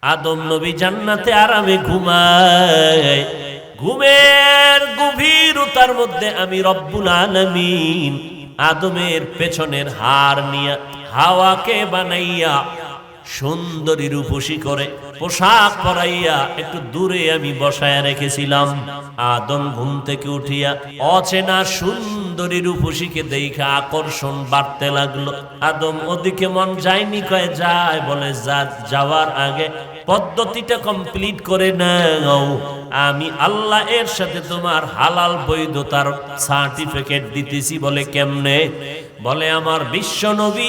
আদম নবী জান্নাতে আরামে ঘুমায়। ঘুমের গভীরতার মধ্যে আমি রব্বুল আলামিন আদমের পেছনের হাড় নিয়ে হাওয়াকে বানাইয়া সুন্দরী রূপসী করে পোশাক পরাইয়া একটু দূরে আমি বসায়া রেখেছিলাম। আদম ঘুম থেকে উঠিয়া অচেনা সুন্দরী রূপসীকে দেখা আকর্ষণ বাড়তে লাগলো। আদম ওদিকে মন যায়নি, কয়ে যায়, বলে যাওয়ার আগে পদ্ধতিটা কমপ্লিট করে নাও, আমি আল্লাহ এর সাথে তোমার হালাল বৈধতার সার্টিফিকেট দিতেছি। বলে কেমনে? বলে আমার বিশ্ব নবী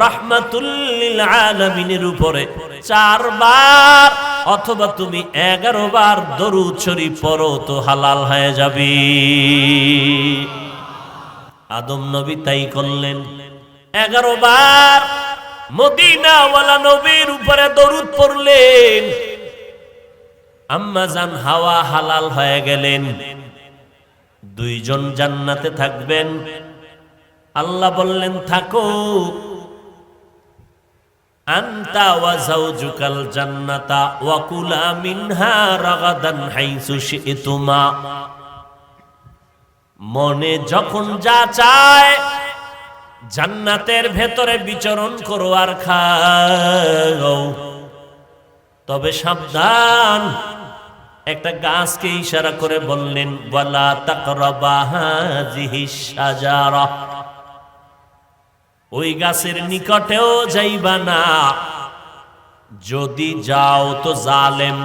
রাহমাতুল লিল আলামিনের উপরে 4 বার অথবা তুমি 11 বার দরুদ শরীফ পড়ো তো হালাল হয়ে যাবে। আদম নবী তাই করলেন। 11 বার মদিনাওয়ালা নবীর উপরে দরুদ পড়লেন। আম্মা জান হাওয়া হালাল হয়ে গেলেন। 2 জন জান্নাতে থাকবেন। আল্লাহ বললেন, থাকো, আনতা ওয়া যাওজুকাল জান্নাতা ওয়া কুলা মিনহা রাগাদান হাইসু শি'তুমা। মনে যখন যা চায় জান্নাতের ভেতরে বিচরণ করো আর খাও, তবে সাবধান। একটা গাছকে ইশারা করে বললেন, ওয়ালা তাকরাবা হাযিহিশ শাজারা, ওই গাছের নিকটেও যাইবা না, যদি যাও তো জালেম।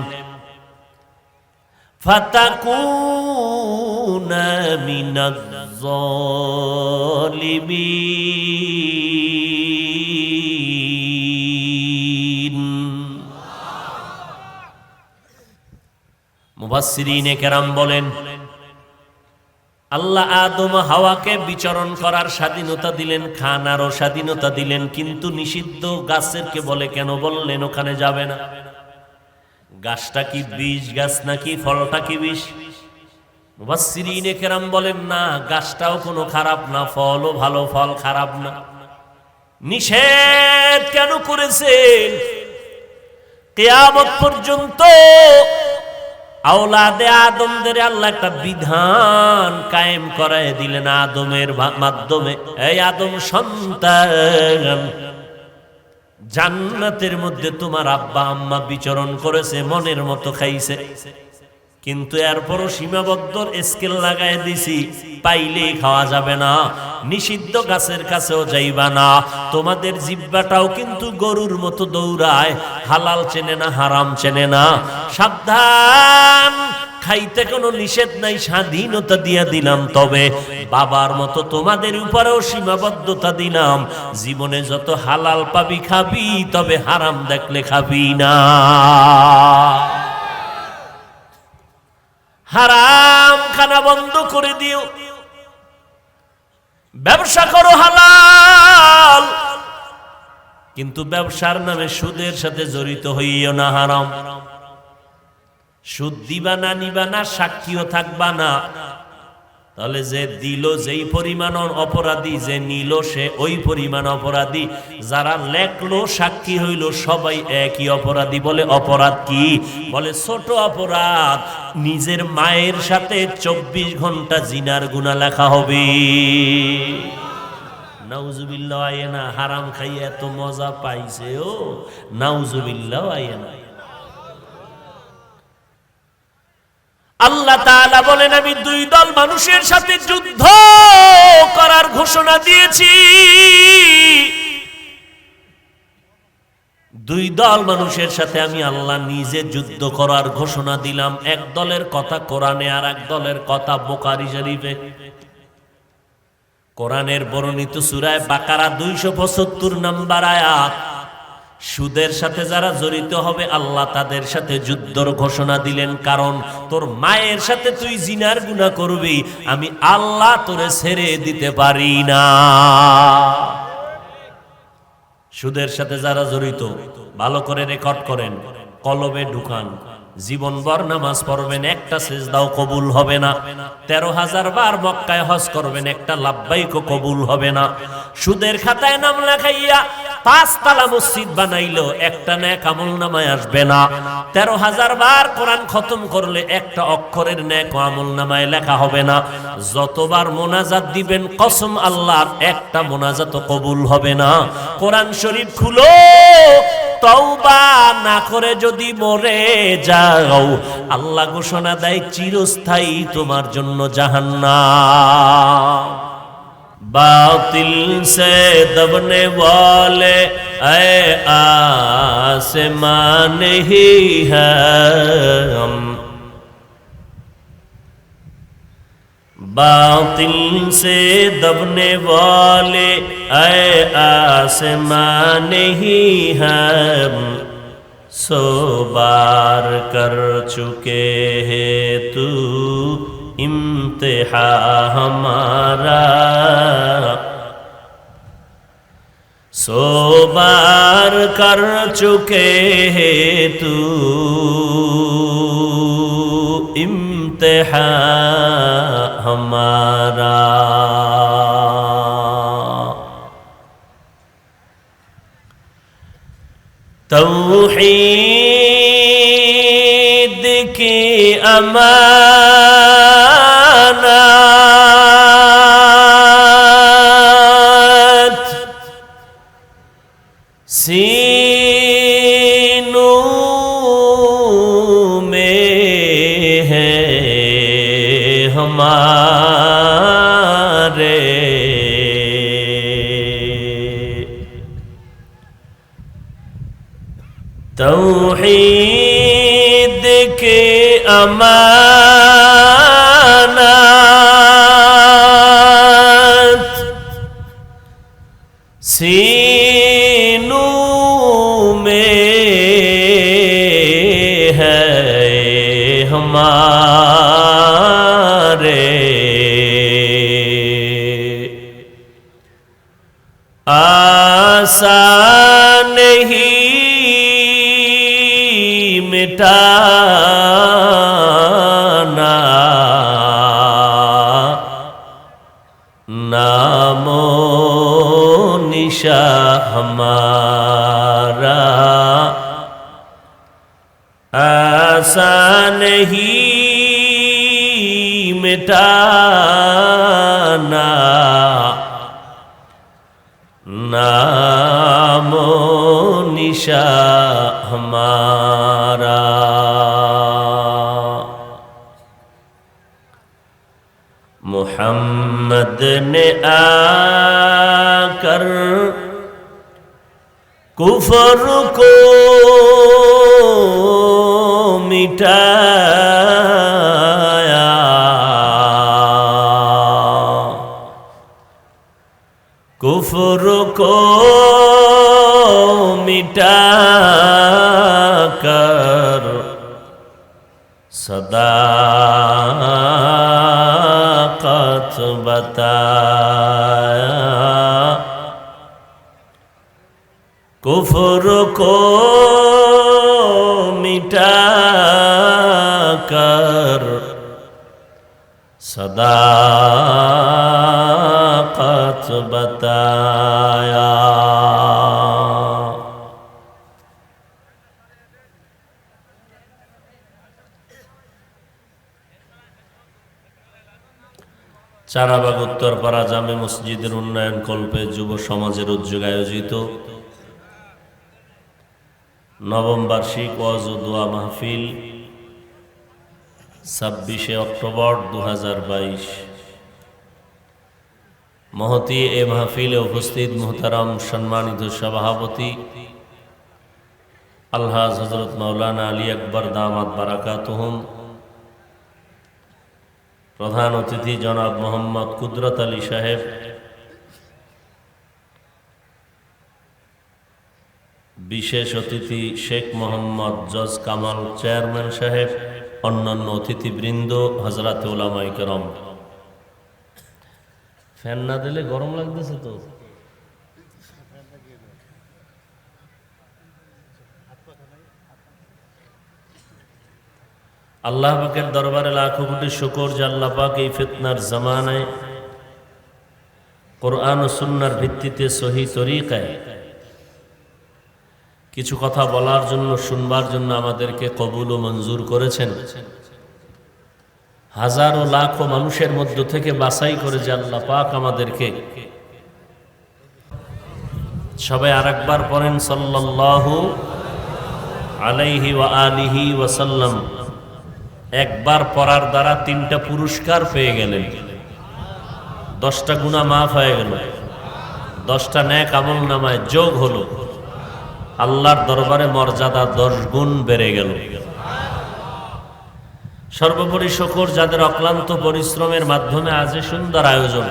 ফাতাকুনা মিনাজ জালিমিন। মুফাসসিরিনে কেরাম বলেন, আল্লাহ আদম হাওয়াকে বিচরণ করার স্বাধীনতা দিলেন, খানারও স্বাধীনতা দিলেন, কিন্তু নিষিদ্ধ গাছেরকে বলে কেন বললেন ওখানে যাবে না? গাছটা কি বিষ গাছ নাকি ফলটা কি বিষ? মুফাসসিরিনে কেরাম বলেন, না, গাছটাও কোনো খারাপ না, ফলও ভালো, ফল খারাপ না। নিষেধ কেন করেছেন? কিয়ামত পর্যন্ত আওলাদে আদমদের আল্লাহ একটা বিধান কায়েম করায় দিলেন আদমের মাধ্যমে। এই আদম সন্তান, জান্নাতের মধ্যে তোমার আব্বা আম্মা বিচরণ করেছে, মনের মতো খাইছে, কিন্তু এরপরও সীমাবদ্ধ স্কেল লাগায় দিছি, পাইলেই খাওয়া যাবে না, নিষিদ্ধ গাছের কাছেও যাইবা না। তোমাদের জিহ্বাটাও কিন্তু গরুর মতো দৌড়ায়, হালাল চেনে না, হারাম চেনে না। সাবধান, খাইতে কোনো নিষেধ নাই, স্বাধীনতা দিয়া দিলাম, তবে বাবার মতো তোমাদের উপরেও সীমাবদ্ধতা দিলাম। জীবনে যত হালাল পাবি খাবি, তবে হারাম দেখলে খাবি না। হারাম খানা বন্ধ করে দিও, ব্যবসা করো হালাল, কিন্তু ব্যবসার নামে সুদের সাথে জড়িত হইও না, হারাম। সুদ দিবা না, নিবা না, সাক্ষীও থাকবা না, তাহলে যে দিল যেই পরিমাণ অপরাধী, যে নিল সে ওই পরিমাণ অপরাধী, যারা লেখলো সাক্ষী হইল সবাই একই অপরাধী। বলে অপরাধ কি? বলে ছোট অপরাধ, নিজের মায়ের সাথে 24 ঘন্টা জিনার গুনাহ লেখা হবে। নাউজুবিল্লাহ, আয়েনা হারাম খাইয়া এত মজা পাইছে, ও নাউজুবিল্লাহ, আয়েনা। আল্লাহ তাআলা বলেন, আমি 2 দল মানুষের সাথে যুদ্ধ করার ঘোষণা দিয়েছি। 2 দল মানুষের সাথে আমি আল্লাহ নিজে যুদ্ধ করার ঘোষণা দিলাম। এক দলের কথা কোরআনে, আর এক দলের কথা বুখারী শরীফে। কোরআনের বর্ণিত সূরা বাকারা 275 নম্বর আয়াত। সুদের সাথে যারা জড়িত হবে আল্লাহ তাদের সাথে যুদ্ধর ঘোষণা দিলেন, কারণ তোর মায়ের সাথে তুই জিনার গুনাহ করবি, আমি আল্লাহ তোরে ছেড়ে দিতে পারি না। সুদের সাথে যারা জড়িত ভালো করে রেকর্ড করেন, কলবে ঢুকান, জীবনভর নামাজ পড়বেন, একটা সিজদাও কবুল হবে না। 13,000 বার মক্কায় হজ করবেন, একটা লাব্বাইকও কবুল হবে না। সুদের খাতায় নাম লেখাইয়া 5 তলা মসজিদ বানাইলো, একটা নেক আমলনামায় আসবে না। 13,000 বার কোরআন খতম করলে একটা অক্ষরের নেক আমলনামায় লেখা হবে না। যতবার মোনাজাত দিবেন কসম আল্লাহর একটা মোনাজাতও কবুল হবে না। কোরআন শরীফ খুলো, তওবা না করে যদি মরে যাও, আল্লাহ ঘোষণা দেয় চিরস্থায়ী তোমার জন্য জাহান্নাম। बातिल से दबने वाले ऐ आसमान ही है हम, बातिल से दबने वाले ऐ आसमान ही हम, सो बार कर चुके हैं तू इम्तिहा हमारा, सो बार कर चुके हैं तू इम्तिहा हमारा। तौहीद की अमानत सीनों में है हमारे, तौहीद के अमानत सीनों में है हमारे, आसान ही मिटाना नामो निशा हमारा, आसान ही मिटाना नामो निशा हमारा। मुहम्मद ने आकर कुफर को मिटाया, कुफर को मिटाकर सदाकत बताया, कुफर को मिटाकर सदाकत बताया। চারাবাগ উত্তরপাড়া জামে মসজিদের উন্নয়ন কল্পে যুব সমাজের উদ্যোগে আয়োজিত নবম বার্ষিক ওয়াজ ও দোয়া মাহফিল 26শে অক্টোবর 2022। মহতি এ মাহফিলে উপস্থিত মুহতারাম সম্মানিত সভাপতি আলহাজ হযরত মাওলানা আলী আকবর দামাত বারাকাতুহুম, প্রধান অতিথি জনাব মোহাম্মদ কুদরত আলী সাহেব, বিশেষ অতিথি শেখ মোহাম্মদ জজ কামাল চেয়ারম্যান সাহেব, অন্যান্য অতিথিবৃন্দ, হযরত উলামায়ে কেরাম। ফ্যান না দিলে গরম লাগতেছে তো। আল্লাহ পাকের দরবারে লাখো কোটি শুকর যে আল্লাহ পাক এই ফিতনার জামানায় কোরআন ও সুন্নাহর ভিত্তিতে সহি তরিকায় কিছু কথা বলার জন্য, শুনবার জন্য আমাদেরকে কবুল ও মঞ্জুর করেছেন। হাজার ও লাখো মানুষের মধ্য থেকে বাছাই করে যে আল্লাহ পাক আমাদেরকে, সবাই আরেকবার পড়েন সাল্লাল্লাহু আলাইহি ওয়া আলিহি ওয়াসাল্লাম। একবার পড়ার দ্বারা 3টা পুরস্কার পেয়ে গেলেন, 10টা গুনাহ মাফ হয়ে গেল, 10টা নেক আমল নামায় যোগ হলো, আল্লাহর দরবারে মর্যাদা 10 গুণ বেড়ে গেল। সর্বোপরি শুকর যাদের অক্লান্ত পরিশ্রমের মাধ্যমে আজ সুন্দর আয়োজন,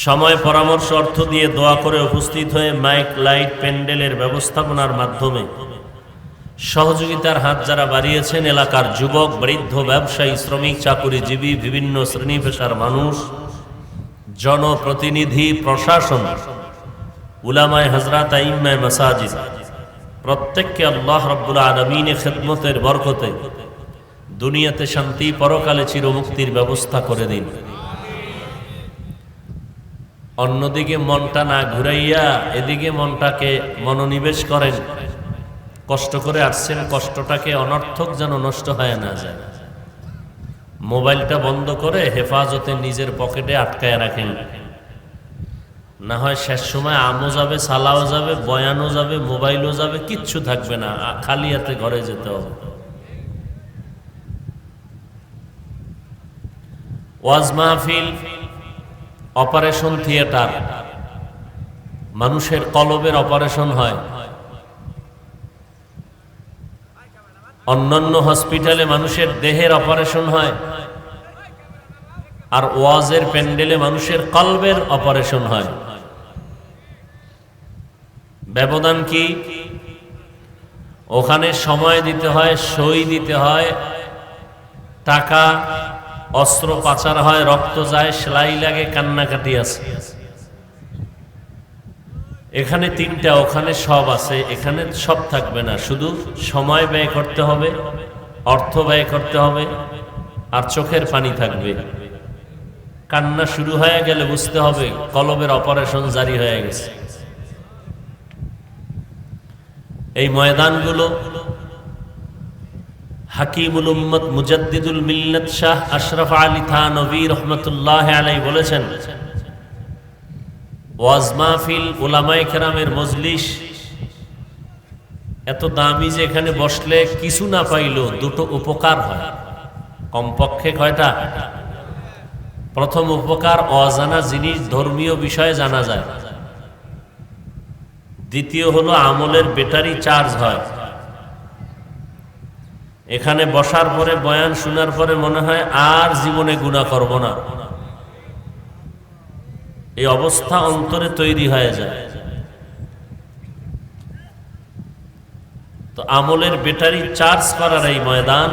সময়, পরামর্শ, অর্থ দিয়ে দোয়া করে উপস্থিত হয়ে মাইক, লাইট, প্যান্ডেলের ব্যবস্থাপনার মাধ্যমে সহযোগিতার হাত যারা বাড়িয়েছেন, এলাকার যুবক, বৃদ্ধ, ব্যবসায়ী, শ্রমিক, চাকুরিজীবী, বিভিন্ন শ্রেণী পেশার মানুষ, জনপ্রতিনিধি, প্রশাসন, উলামায়ে হযরত, আইম্মায়ে মাসাজিদ, প্রত্যেককে আল্লাহ রাব্বুল আলামিনের খেদমতের বরকতে দুনিয়াতে শান্তি, পরকালে চিরমুক্তির ব্যবস্থা করে দিন। অন্যদিকে মনটা না ঘুরাইয়া এদিকে মনটাকে মনোনিবেশ করেন। কষ্ট করে আসছেন, কষ্টটাকে অনর্থক যেন নষ্ট হয়ে না যায়। মোবাইলটা বন্ধ করে হেফাজতে নিজের পকেটে আটকায় রাখেন, না হয় শেষ সময় আমও যাবে, সালাও যাবে, বয়ানও যাবে, মোবাইলও যাবে, কিচ্ছু থাকবে না, খালি হাতে ঘরে যেতে হবে। ওয়াজ মাহফিল, অপারেশন থিয়েটার, মানুষের কলবের অপারেশন হয়। অন্যান্য হসপিটালে মানুষের দেহের অপারেশন হয়, আর ওয়াজের প্যান্ডেলে মানুষের কলবের অপারেশন হয়। ব্যবধান কি? ওখানে সময় দিতে হয়, সই দিতে হয়, টাকা, অস্ত্র পাচার হয়, রক্ত যায়, সেলাই লাগে, কান্নাকাটি আছে। এখানে 3টা, ওখানে সব আছে। এখানে সব থাকবে না, শুধু সময় ব্যয় করতে হবে, অর্থ ব্যয় করতে হবে, আর চোখের পানি থাকবে। কান্না শুরু হয়ে গেলে বুঝতে হবে কলবের অপারেশন জারি হয়ে গেছে। এই ময়দানগুলো হাকিমুল উম্মত, মুজাদ্দিদুল মিল্লাত শাহ আশরাফ আলী থানভী রহমতুল্লাহ আলাইহি বলেছেন, ওয়াজ মাহফিল, উলামায়ে কেরামের মজলিস এত দামি যে এখানে বসলে কিছু না পাইলেও 2টো উপকার হয়। কমপক্ষে কয়টা? প্রথম উপকার, অজানা জিনিস, ধর্মীয় বিষয়ে জানা যায়। দ্বিতীয় হলো আমলের ব্যাটারি চার্জ হয়। এখানে বসার পরে, বয়ান শোনার পরে মনে হয় আর জীবনে গুনাহ করব না, এই অবস্থা অন্তরে তৈরি হয়ে যায়। তো আমলের ব্যাটারি চার্জ করার এই ময়দান,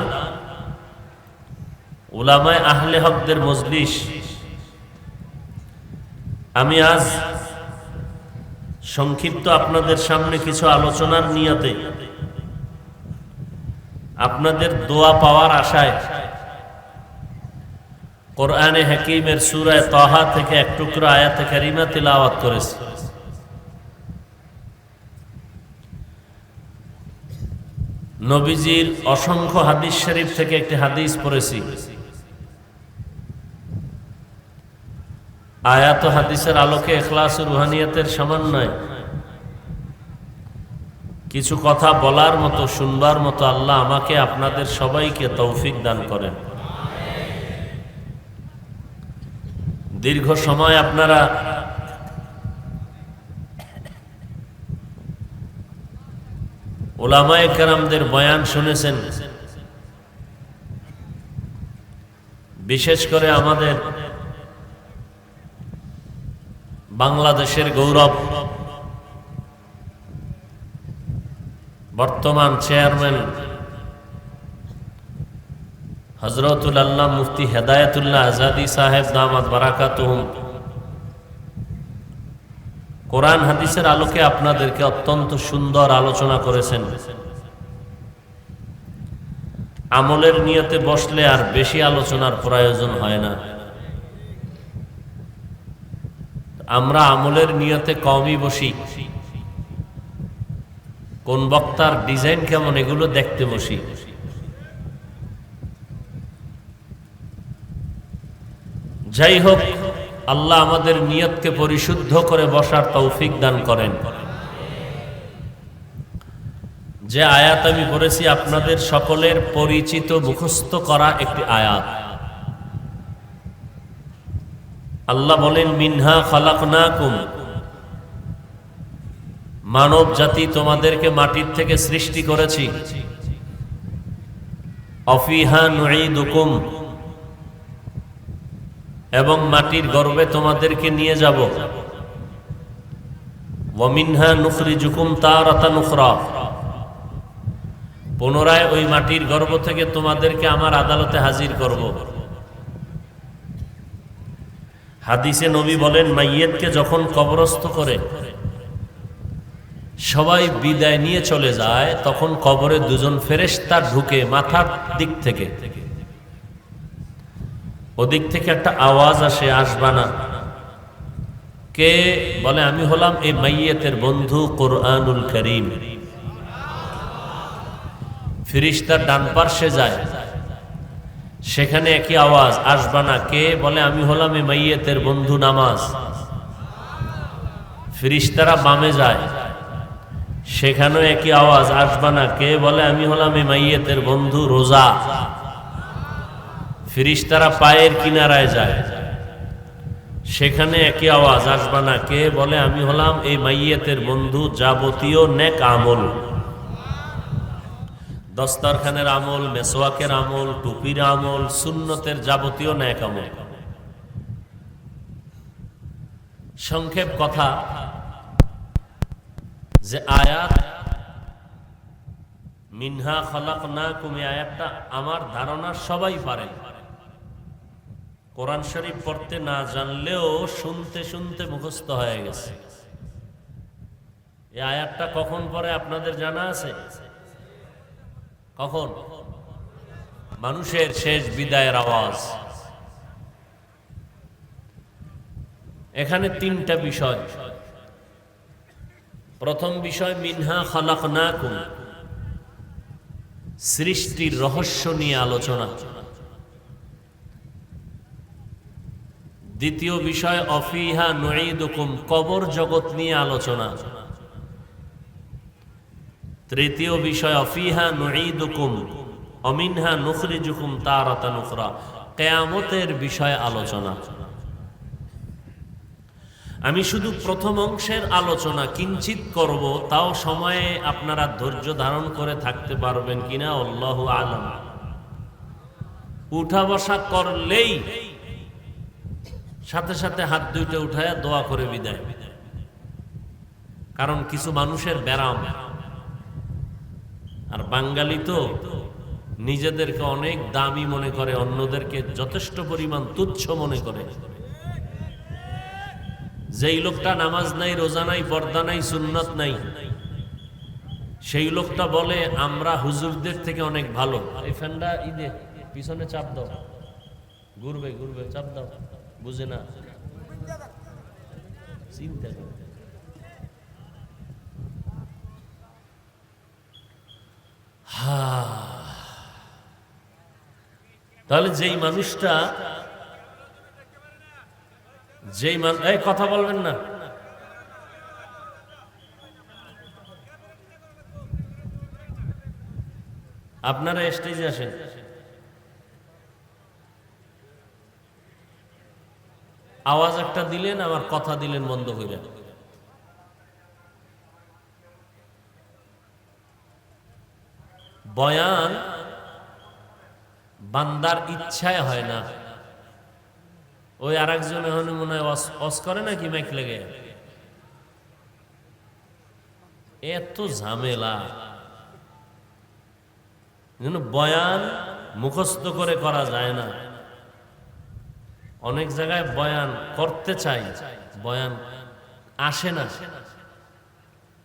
উলামায়ে আহলে হকদের মজলিস। আমি আজ সংক্ষিপ্ত আপনাদের সামনে কিছু আলোচনার নিয়তে, আপনাদের দোয়া পাওয়ার আশায় কোরআনে হাকিমের সূরা তাহা থেকে এক টুকরো আয়াতে কারিমা তিলাওয়াত করেছি। নবীজির অসংখ্য হাদিস শরীফ থেকে একটি হাদিস পড়েছি। আয়াত ও হাদিসের আলোকে ইখলাস ও রুহানিয়াতের সমন্বয় কিছু কথা বলার মতো, শুনবার মতো আল্লাহ আমাকে, আপনাদের সবাইকে তৌফিক দান করেন। দীর্ঘ সময় আপনারা উলামায়ে কেরামদের বয়ান শুনেছেন। বিশেষ করে আমাদের বাংলাদেশের গৌরব, বর্তমান চেয়ারম্যান হযরতুল আল্লাহ মুফতি হেদায়েতুল্লাহ আজাদি সাহেব দামাত বারাকাতুহুম কোরআন হাদিসের আলোকে আপনাদেরকে অত্যন্ত সুন্দর আলোচনা করেছেন। আমলের নিয়তে বসলে আর বেশি আলোচনার প্রয়োজন হয় না। আমরা আমলের নিয়তে কমই বসি, কোন বক্তার ডিজাইন কেমন এগুলো দেখতে বসি। যাই হোক, আল্লাহ আমাদের নিয়তকে পরিশুদ্ধ করে বসার তৌফিক দান করেন। যে আয়াত আমি পড়েছি আপনাদের সকলের পরিচিত মুখস্থ করা একটি আয়াত। আল্লাহ বলেন, মিনহা খালাকনাকুম, মানব জাতি তোমাদেরকে মাটির থেকে সৃষ্টি করেছি। অফিহা নুঈদুকুম, এবং মাটির গর্ভে তোমাদেরকে নিয়ে যাব। ওয়া মিনহা নুখরিজুকুম তারাতান উখরা, পুনরায় ওই মাটির গর্ভ থেকে তোমাদেরকে আমার আদালতে হাজির করব। হাদিসে নবী বলেন, মাইয়েতকে যখন কবরস্থ করে সবাই বিদায় নিয়ে চলে যায়, তখন কবরে দুজন ফেরেশতা ঢুকে মাথার দিক থেকে। ওদিক থেকে একটা আওয়াজ আসে, আসবানা। কে? বলে, আমি হলাম এই মাইয়েতের বন্ধু কোরআনুল করিম। ফেরেশতার ডান পার্শ্বে যায়, সেখানে একই আওয়াজ, আসবানা। কে? বলে, আমি হলাম এই মাইয়েতের বন্ধু নামাজ। ফেরেশতারা বামে যায়, সেখানেও একই আওয়াজ, আসবানা। কে? বলে, আমি হলাম এই মাইয়েতের বন্ধু রোজা। ফেরেশতারা পায়ের কিনারায় যায়, সেখানে একই আওয়াজ, আসবানা। কে? বলে, আমি হলাম এই মাইয়েতের বন্ধু যাবতীয় নেক আমল, দস্তরখানের আমল, মেসওয়াকের আমল, টুপির আমল, সুন্নতের যাবতীয় নেক আমল। সংক্ষেপ কথা, যে আয়াত মিনহা খালাকনাকুম, এই আয়াতটা আমার ধারণা সবাই পারেন। কোরআন শরীফ পড়তে না জানলেও শুনতে শুনতে মুখস্থ হয়ে গেছে। এই আয়াতটা কখন পড়ে আপনাদের জানা আছে? কখন? মানুষের শেষ বিদায়ের আওয়াজ। এখানে তিনটা বিষয়। প্রথম বিষয়, মিনহা খালাকনাকুম, সৃষ্টির রহস্য নিয়ে আলোচনা। দ্বিতীয় বিষয়, অফিহা নুঈদুকুম, কবর জগৎ নিয়ে আলোচনা। তৃতীয় বিষয়, অফিহা নুঈদুকুম অমিনহা নুখরিজুকুম তারাতান উখরা, কিয়ামতের বিষয়ে আলোচনা। আমি শুধু প্রথম অংশের আলোচনা কিঞ্চিত করব, তাও সময়ে আপনারা ধৈর্য ধারণ করে থাকতে পারবেন কিনা আল্লাহু আলাম। উঠা বসা করলেই সাথে সাথে হাত দুইটা উঠায়া দোয়া করে বিদায়। কারণ কিছু মানুষের ব্যারাম, আর বাঙালি তো নিজেদেরকে অনেক দামি মনে করে, অন্যদেরকে যথেষ্ট পরিমাণ তুচ্ছ মনে করে। যেই লোকটা নামাজ নাই, রোজা নাই, পর্দা নাই, সুন্নত নাই, সেই লোকটা বলে আমরা হুজুরদের থেকে অনেক ভালো। এই ফ্যানটা ঈদে পিছনে চাপ দাও, ঘুরবে ঘুরবে, চাপ দাও, বুঝে না, চিন্তা করে। তাহলে যেই মানুষটা, এই কথা বলবেন না, আপনারা স্টেজে আসেন। আওয়াজ একটা দিলেন, আমার কথা দিলেন বন্ধ হইলেন। বয়ান বান্দার ইচ্ছায় হয় না। ওই আর একজন এখন মনে হয় অস করে নাকি মাইক লেগে, এত ঝামেলা। বয়ান মুখস্থ করে করা যায় না। অনেক জায়গায় বয়ান করতে চাই, বয়ান আসে না।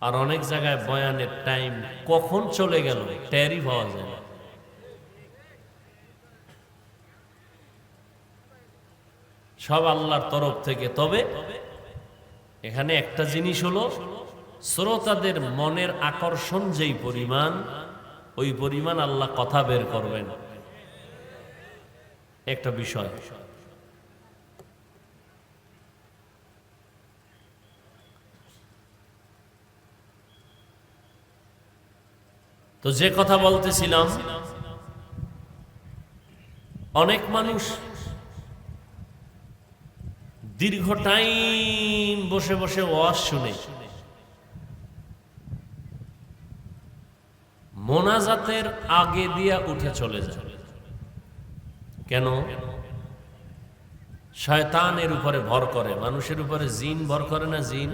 আর অনেক জায়গায় বয়ানের টাইম কখন চলে গেল টেরই পাওয়া যায় না। সব আল্লাহর তরফ থেকে। তবে এখানে একটা জিনিস হলো, শ্রোতাদের মনের আকর্ষণ যেই পরিমাণ, ওই পরিমাণ আল্লাহ কথা বের করবেন। একটা বিষয়। তো যে কথা বলতেছিলাম, অনেক মানুষ দীর্ঘ টাইম বসে বসে ওয়াজ শুনে, মোনাজাতের আগে দিয়া উঠে চলে যায়। কেন? শয়তানের উপরে ভর করে। মানুষের উপরে জিন ভর করে না? জিন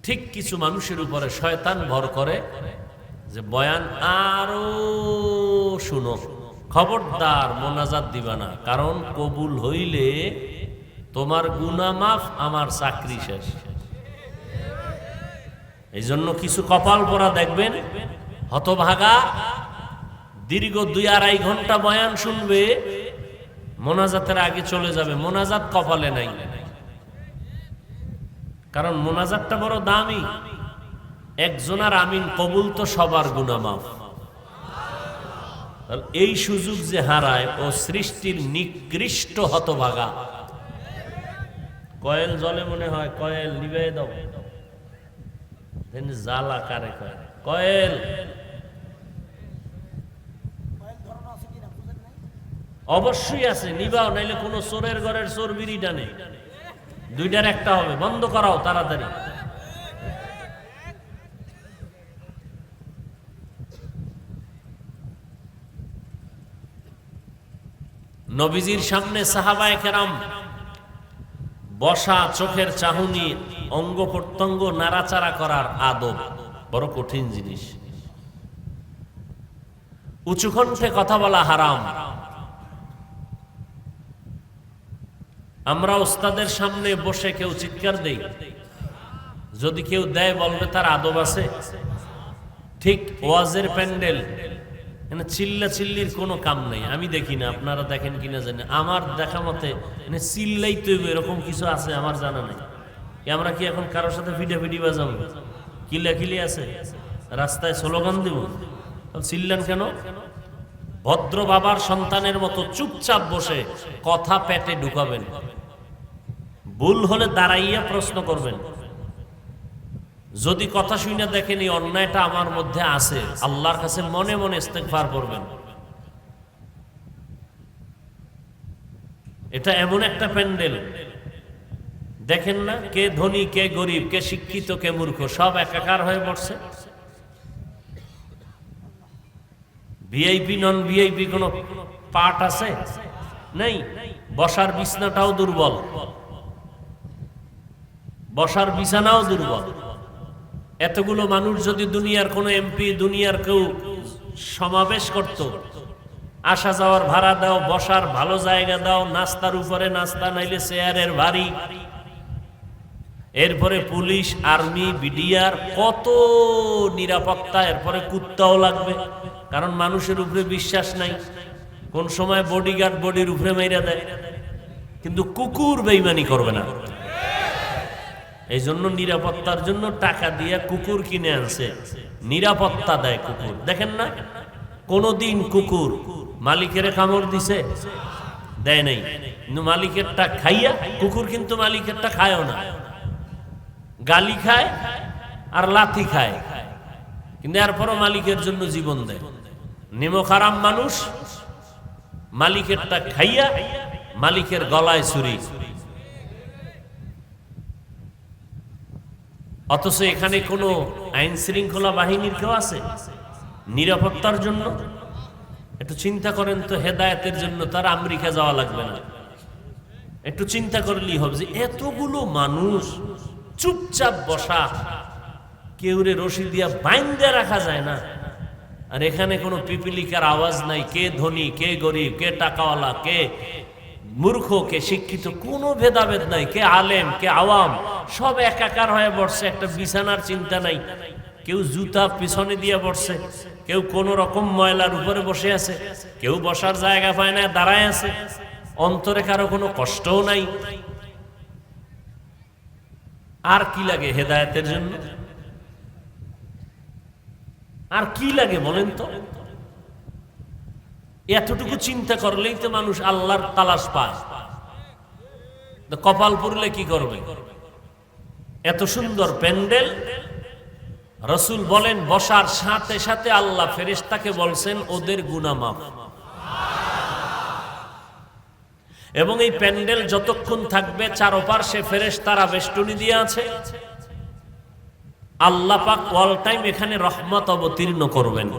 ঠিক কিছু মানুষের উপরে শয়তান ভর করে যে বয়ান আরো শুনো, খবরদার মোনাজাত দিবা না, কারণ কবুল হইলে তোমার গুনাহ মাফ, আমার চাকরি শেষ। এই জন্য কিছু কপাল পোড়া দেখবেন, হতভাগা, দীর্ঘ 2-2.5 ঘন্টা বয়ান শুনবে, মোনাজাতের আগে চলে যাবে। মোনাজাত কপালে নাই, কারণ মোনাজাতটা বড় দামি। একজনের আমিন কবুল তো সবার গুনাহ মাফ। এই সুযোগ যে হারায়, ও সৃষ্টির নিকৃষ্ট হতভাগা। কয়েল জলে মনে হয়, কয়েল নিভাই দাও। জ্বালা কারে কয় কয়েল? অবশ্যই আছে, নিবাও, নাইলে কোন চোরের ঘরের চোর বিড়ি টানে। দুইটার একটা হবে, বন্ধ করাও তাড়াতাড়ি। নবীজির সামনে সাহাবায়ে কেরাম বসা, চোখের চাহনি, অঙ্গ প্রত্যঙ্গ নাড়াচাড়া করার আদব বড় কঠিন জিনিস। উঁচু কণ্ঠে কথা বলা হারাম। আমরা ওস্তাদের সামনে বসে কেউ চিৎকার দেই, যদি কেউ দেয় বলবে তার আদব আছে। ঠিক ওয়াজের প্যান্ডেল, চিল্লা চিল্লির কোনো কাম নেই। আমি দেখি না, আপনারা দেখেন কিনা জানি, আমার দেখা মতে চিল্লাই তো এরকম কিছু আছে আমার জানা নেই। আমরা কি এখন কারোর সাথে ফিটাফিটি বাজাবো? কিলাকিলি আছে, রাস্তায় স্লোগান দিব? চিল্লান কেন? ভদ্র বাবার সন্তানের মতো চুপচাপ বসে কথা পেটে ঢুকাবেন। ভুল হলে দাঁড়াইয়া প্রশ্ন করবেন। যদি কথা শুনে দেখেন এই অন্যায়টা আমার মধ্যে আছে, আল্লাহর কাছে মনে মনে ইস্তেগফার করবেন। এটা এমন একটা প্যান্ডেল, দেখেন না, কে ধনী কে গরিব, কে শিক্ষিত কে মূর্খ, সব একাকার হয়ে পড়ছে। ভিআইপি নন ভিআইপি কোন পার্ট আছে? নেই। বসার বিছানাটাও দুর্বল, বসার বিছানাও দুর্বল। এতগুলো মানুষ যদি দুনিয়ার কোন এমপি, দুনিয়ার কেউ সমাবেশ করত, আসা যাওয়ার ভাড়া দাও, বসার ভালো জায়গা দাও, নাস্তার উপরে নাস্তা, নাইলে চেয়ারের ভারী, এরপরে পুলিশ, আর্মি, বিডিআর, কত নিরাপত্তা, এরপরে কুত্তাও লাগবে, কারণ মানুষের উপরে বিশ্বাস নাই। কোন সময় বডিগার্ড বডির উপরে মাইরা দেয়, কিন্তু কুকুর বেঈমানি করবে না। এই জন্য নিরাপত্তার জন্য টাকা দিয়ে কুকুর কিনে আনছে, নিরাপত্তা দেয় কুকুর। দেখেন না, কোনদিন কুকুর মালিকের কামড় দিছে? দেয় নাই। কিন্তু মালিকেরটা খাইয়া, কুকুর কিন্তু মালিকেরটা খায়ও না, গালি খায় আর লাথি খায়, কিন্তু এরপরও মালিকের জন্য জীবন দেয়। নেমখারাম মানুষ মালিকেরটা খাইয়া মালিকের গলায় ছুরি। অথচ এখানে কোনো আইন শৃঙ্খলা বাহিনীর কেউ আছে নিরাপত্তার জন্য? একটু চিন্তা করেন তো, হেদায়েতের জন্য তার আমেরিকা যাওয়া লাগবে না। একটু চিন্তা করলেই হবে যে এতগুলো মানুষ চুপচাপ বসা, কেউরে রশি দিয়া বাইন্ধে রাখা যায় না। আর এখানে কোনো পিপিলিকার আওয়াজ নাই, কে ধনী কে গরিব, কে টাকাওয়ালা কে মূর্খ কে শিক্ষিত, কোনো ভেদাভেদ নাই, কে আলেম কে আওয়াম, সব একাকার হয়ে বসছে। একটা বিছানার চিন্তা নাই, কেউ জুতা পিছনে দিয়ে বসছে, কেউ কোন রকম ময়লার উপরে বসে আছে, কেউ বসার জায়গা পায় না দাঁড়ায় আছে। অন্তরে কারো কোনো কষ্টও নাই, আর কি লাগে হেদায়েতের জন্য? আর কি লাগে বলেন তো? এতটুকু চিন্তা করলেই তো মানুষ আল্লাহর তালাশ পায়। কপাল পুরলে কি করবে? এত সুন্দর প্যান্ডেল, রাসূল বলেন বসার সাথে সাথে আল্লাহ ফেরেশতাকে বলছেন ওদের গুনাহ মাফ। এবং এই প্যান্ডেল যতক্ষণ থাকবে চারপাশে ফেরেশতারা বেষ্টনী দিয়ে আছে, আল্লাহ পাক অল টাইম এখানে রহমত অবতীর্ণ করবেন।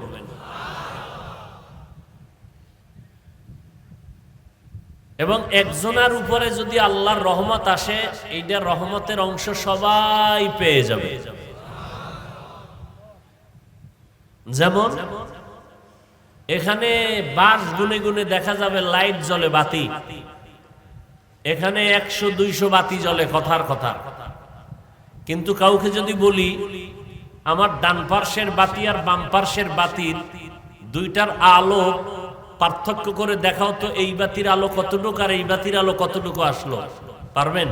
এবং একজনের উপরে যদি আল্লাহর রহমত আসে, এইটা রহমতের অংশ সবাই পেয়ে যাবে। যেমন এখানে বাস গুনে গুনে দেখা যাবে লাইট জ্বলে, বাতি, এখানে 100-200 বাতি জ্বলে, কথার কথা। কিন্তু কাউকে যদি বলি আমার ডান পার্শ্বের বাতি আর বাম পার্শ্বের বাতির দুইটার আলো পার্থক্য করে দেখাও তো, এই বাতির আলো কতটুকু আর এই বাতির আলো কতটুকু আসলো, পারবেন?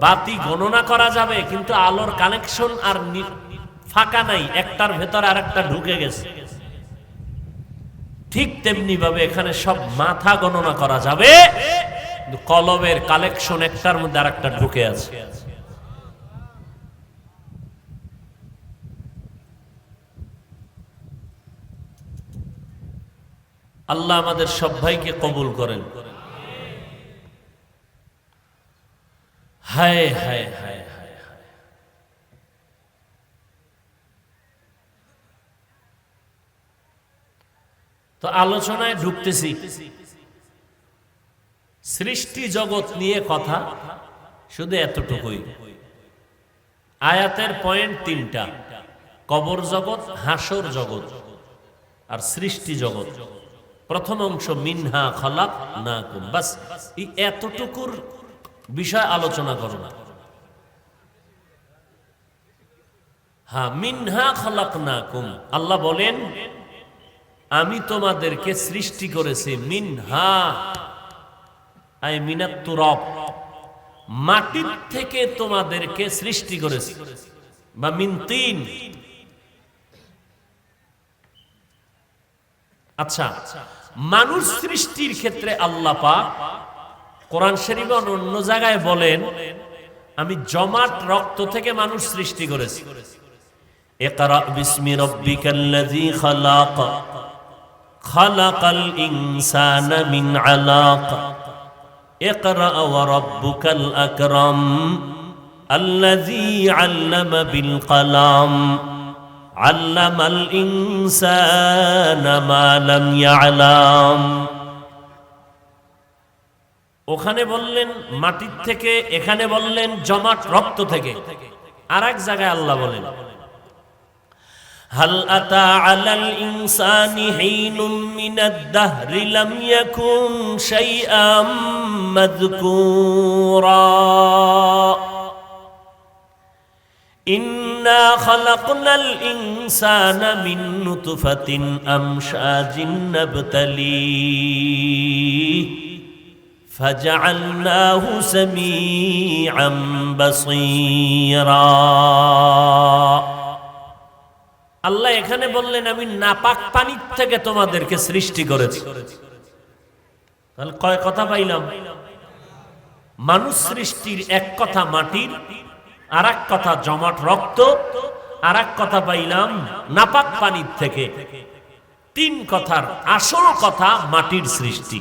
বাতি গণনা করা যাবে, কিন্তু আলোর কানেকশন আর ফাঁকা নাই, একটার ভেতর আর একটা ঢুকে গেছে। ঠিক তেমনি ভাবে এখানে সব মাথা গণনা করা যাবে, কিন্তু কলবের কালেকশন একটার মধ্যে আর একটা ঢুকে আছে। আল্লাহ আমাদের সব ভাইকে কবুল করেন। হায় হায় হায় হায় হায়। তো আলোচনায় ঢুকতেছি, সৃষ্টি জগৎ নিয়ে কথা, শুধু এতটুকুই। আয়াতের পয়েন্ট 3টা: কবর জগৎ, হাসর জগৎ আর সৃষ্টি জগৎ। প্রথম অংশ মিনহা খালাকনাকুম, বাস এই এতটুকুর বিষয় আলোচনা করো না। হ্যাঁ, মিনহা খালাকনাকুম, আল্লাহ বলেন আমি তোমাদেরকে সৃষ্টি করেছি। মিনহা আই মিনাত তুরাব, মাটির থেকে তোমাদেরকে সৃষ্টি করেছি, বা মিন তিন। আচ্ছা, মানুষ সৃষ্টির ক্ষেত্রে আল্লাহ পাক কোরআন শরীফে অন্য জায়গায় বলেন আমি জমাট রক্ত থেকে মানুষ সৃষ্টি করেছি। ইকরা বিসমি রাব্বিকাল্লাযী খালাক, খালাকাল ইনসানা মিন আলাক, ইকরা ওয়া রাব্বুকাল আকরাম আল্লাযী আল্লামা বিল কলাম আল্লামাল ইনসানা মা লাম ইয়ালাম। ওখানে বললেন মাটির থেকে, এখানে বললেন জমাট রক্ত থেকে। আর এক জায়গায় আল্লাহ বলেন হাল আতা আলাল ইনসানি হিনুম মিনাদ দাহরি লাম ইয়াকুন শাইআম মাযকুরা ইন্না খালাকনাল ইনসানা মিন নুতফাতিন আমশাজিন নাবতালিহি ফাজআলনাহু সামিআম বাসীরা। আল্লাহ এখানে বললেন আমি নাপাক পানির থেকে তোমাদেরকে সৃষ্টি করেছি। তাহলে কয় কথা পাইলাম? মানুষ সৃষ্টির এক কথা মাটির, আর এক কথা জমাট রক্ত, আর এক কথা পাইলাম নাপাক পানির থেকে। 3 কথার আসল কথা মাটির সৃষ্টি।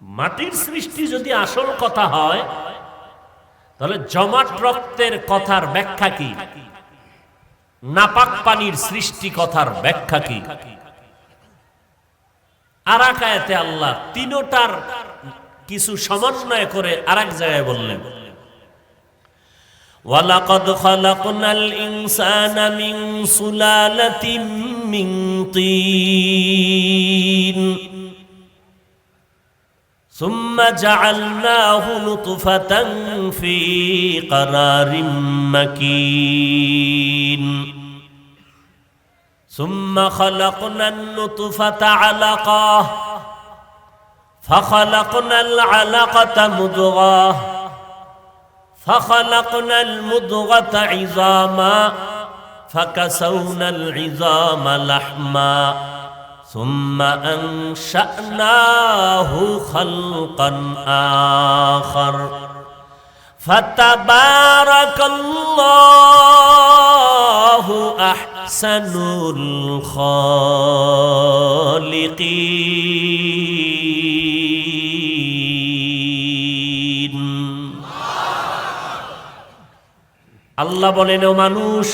মাটির সৃষ্টি যদি আসল কথা হয়, তাহলে জমাট রক্তের কথার ব্যাখ্যা কি? নাপাক পানির সৃষ্টি কথার ব্যাখ্যা কি? আর এক আয়াতে আল্লাহ তিনটার কিছু সমন্বয় করে আরেক জায়গায় বললেন ওয়ালাকাদ খালাকনাল ইনসানা মিন সুলালাতিন মিন তিন সুম্মা জাআলনাহু নুতফাতান ফি ক্বারারিম মাকিন সুম্মা খালাকনান নুতফাতা আলাকাহ فخلقنا العلقة مضغة فخلقنا المضغة عظاما فكسونا العظام لحما ثم أنشأناه خلقا آخر فتبارك الله أحسن الخالقين আল্লাহ বলেন, ও মানুষ,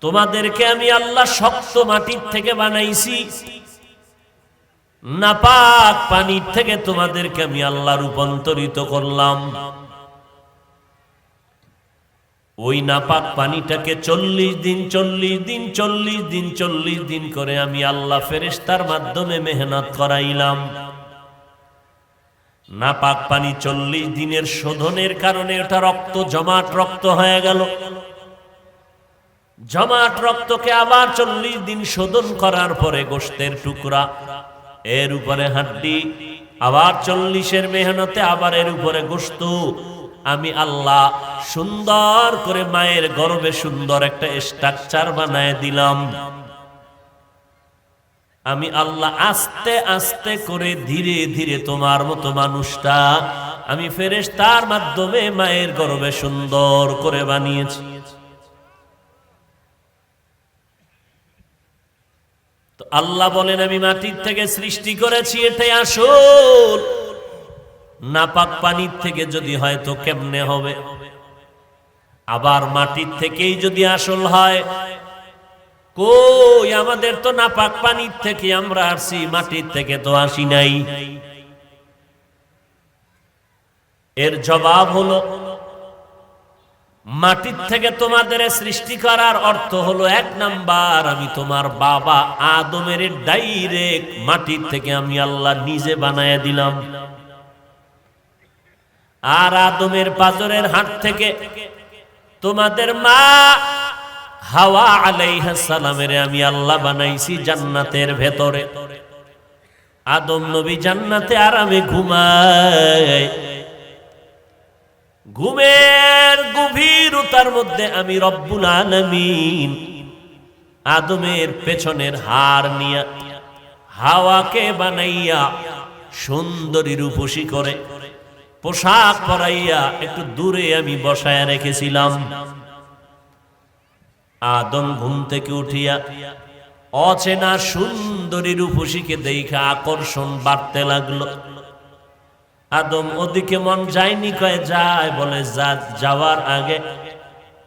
তোমাদেরকে আমি আল্লাহ শক্ত মাটির থেকে বানাইছি, নাপাক পানির থেকে তোমাদেরকে আমি আল্লাহ রূপান্তরিত করলাম। ওই নাপাক পানিটাকে 40 দিন করে আমি আল্লাহ ফেরেশতার মাধ্যমে মেহনত করাইলাম। নাপাক পানি 40 দিনের শোধনের কারণে ওটা রক্ত জমাট রক্ত হয়ে গেল। জমাট রক্তকে আবার 40 দিন শোধন করার পরে গোশতের টুকরা, এর উপরে হাড্ডি, আবার 40-এর মেহনতে আবার এর উপরে গোশত। আমি আল্লাহ সুন্দর করে মায়ের গর্ভে সুন্দর একটা স্ট্রাকচার বানায় দিলাম। আমি আল্লাহ আস্তে আস্তে করে ধীরে ধীরে তোমার মতো মানুষটা আমি ফেরেশতার মাধ্যমে মায়ের গর্ভে সুন্দর করে বানিয়েছি। তো আল্লাহ বলেন, আমি মাটির থেকে সৃষ্টি করেছি, এটাই আসল। নাপাক পানির থেকে যদি হয় তো কেমনে হবে? আবার মাটির থেকেই যদি আসল হয়, কই আমাদের তো নাপাক পানির থেকে আমরা আসছি, মাটির থেকে তো আসি নাই। এর জবাব হলো, মাটির থেকে তোমাদের সৃষ্টি করার অর্থ হলো, 1 নাম্বার, আমি তোমার বাবা আদমের ডাইরেক্ট মাটির থেকে আমি আল্লাহ নিজে বানায় দিলাম। আর আদমের পাজরের হাড় থেকে তোমাদের মা হাওয়া আলাইহিস সালামের আমি আল্লাহ বানাইছি জান্নাতের ভেতরে। আদম নবী জান্নাতে আরামে ঘুমায়। ঘুমের গভীরতার মধ্যে আমি রব্বুল আলামিন আদমের পেছনের হাড় নিয়ে হাওয়াকে বানাইয়া সুন্দরী রূপসী করে পোশাক পরাইয়া একটু দূরে আমি বসায় রেখেছিলাম। আদম ঘুম থেকে উঠিয়া অচেনা সুন্দরী রূপসীকে দেখা আকর্ষণ বাড়তে লাগলো। আদম ওদিকে মন যায়নি, কয়ে যায়, বলে যাওয়ার আগে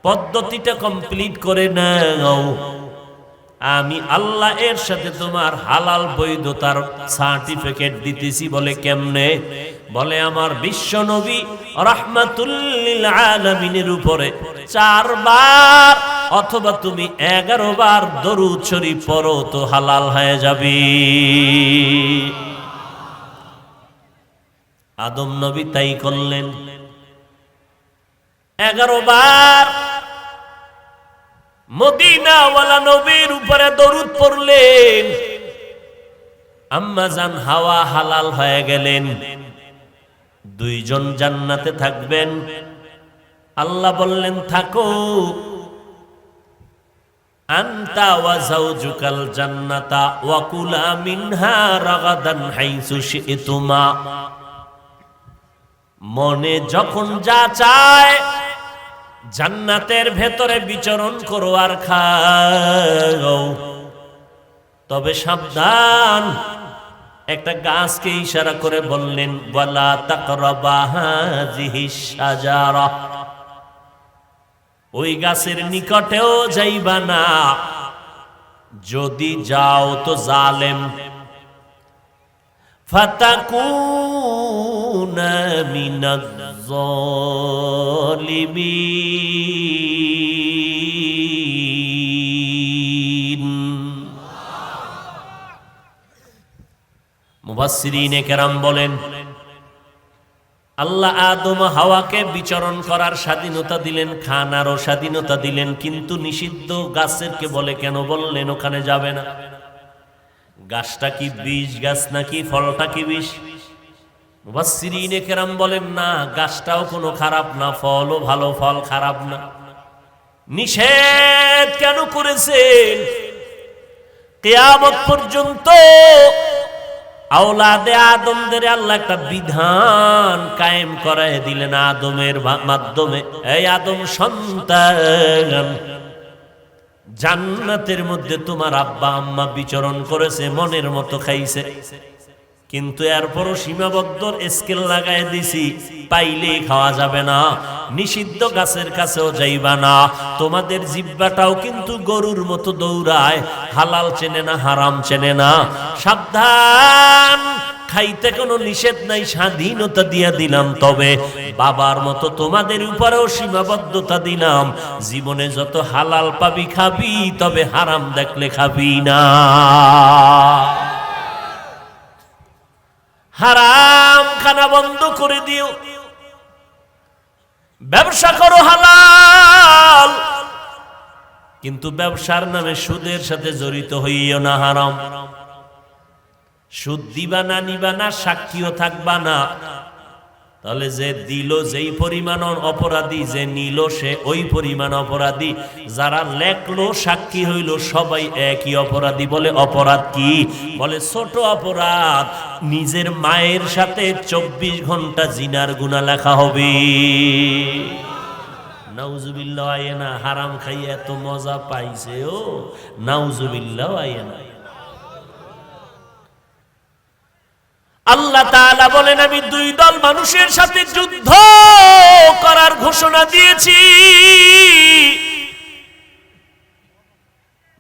পদ্ধতিটা কমপ্লিট করে নাও। আমি আল্লাহ এর সাথে তোমার হালাল বৈধতার সার্টিফিকেট দিতেছি। বলে কেমনে? বলে আমার বিশ্ব নবী রাহমাতুল লিল আলামিনের উপরে 4 বার অথবা তুমি 11 বার দরুদ শরীফ পড়ো তো হালাল হয়ে যাবে। আদম নবী তাই করলেন। 11 বার মদিনাওয়ালা নবীর উপরে দরুদ পড়লেন। আম্মা জান হাওয়া হালাল হয়ে গেলেন। 2 জন জান্নাতে থাকবেন। আল্লাহ বললেন, থাকো, আনতা ওয়া যাওজুকাল জান্নাতা ওয়া কুলা মিনহা রাগাদান হাইসু শি'তুমা। মনে যখন যা চায় জান্নাতের ভেতরে বিচরণ করো আর খাও। তবে সাবধান, একটা গাছকে ইশারা করে বললেন, ওয়ালা তাকরাবা হাযিহিশ শাজারা, ওই গাছের নিকটেও যাইবা না, যদি যাও তো জালেম। ফাতাকুনা মিনাজ জালিমিন। মুফাসসিরিনে কেরাম বলেন, আল্লাহ আদম হাওয়াকে বিচরণ করার স্বাধীনতা দিলেন, খানারও স্বাধীনতা দিলেন, কিন্তু নিষিদ্ধ গাছেরকে বলে কেন বললেন ওখানে যাবে না? গাছটা কি বিষ গাছ নাকি ফলটা কি বিষ? মুফাসসিরিনে কেরাম বলেন না, গাছটাও কোনো খারাপ না, ফলও ভালো, ফল খারাপ না। নিষেধ কেন করেছেন? কিয়ামত পর্যন্ত আওলাদে আদমদের আল্লাহ একটা বিধান কায়েম করায় দিলেন আদমের মাধ্যমে। এই আদম সন্তান, জান্নাতের মধ্যে তোমার আব্বা আম্মা বিচরণ করেছে, মনের মতো খাইছে, কিন্তু এরপরও সীমাবদ্ধ স্কেল লাগায় দিছি, পাইলেই খাওয়া যাবে না, নিষিদ্ধ গাছের কাছেও যাইবা না। তোমাদের জিহ্বাটাও কিন্তু গরুর মতো দৌড়ায়, হালাল চেনে না, হারাম চেনে না। সাবধান, খাইতে কোনো নিষেধ নাই, স্বাধীনতা দিয়া দিলাম, তবে বাবার মতো তোমাদের উপরেও সীমাবদ্ধতা দিলাম। জীবনে যত হালাল পাবি খাবি, তবে হারাম দেখলে খাবি না। হারাম খানা বন্ধ করে দিও, ব্যবসা করো হালাল, কিন্তু ব্যবসার নামে সুদের সাথে জড়িত হইও না, হারাম। সুদ দিবা না, নিবা না, সাক্ষীও থাকবা না, তাহলে যে দিল যেই পরিমাণ অপরাধী, যে নিল সে ওই পরিমাণ অপরাধী, যারা লেখলো সাক্ষী হইল সবাই একই অপরাধী। বলে অপরাধ কি? বলে ছোট অপরাধ, নিজের মায়ের সাথে 24 ঘন্টা জিনার গুনাহ লেখা হবে। নাউজুবিল্লাহ, আয়েনা হারাম খাইয়ে এত মজা পাইছে, ও নাউজুবিল্লাহ, আয়েনা। আল্লাহ তাআলা বলেন, আমি দুই দল মানুষের সাথে যুদ্ধ করার ঘোষণা দিয়েছি।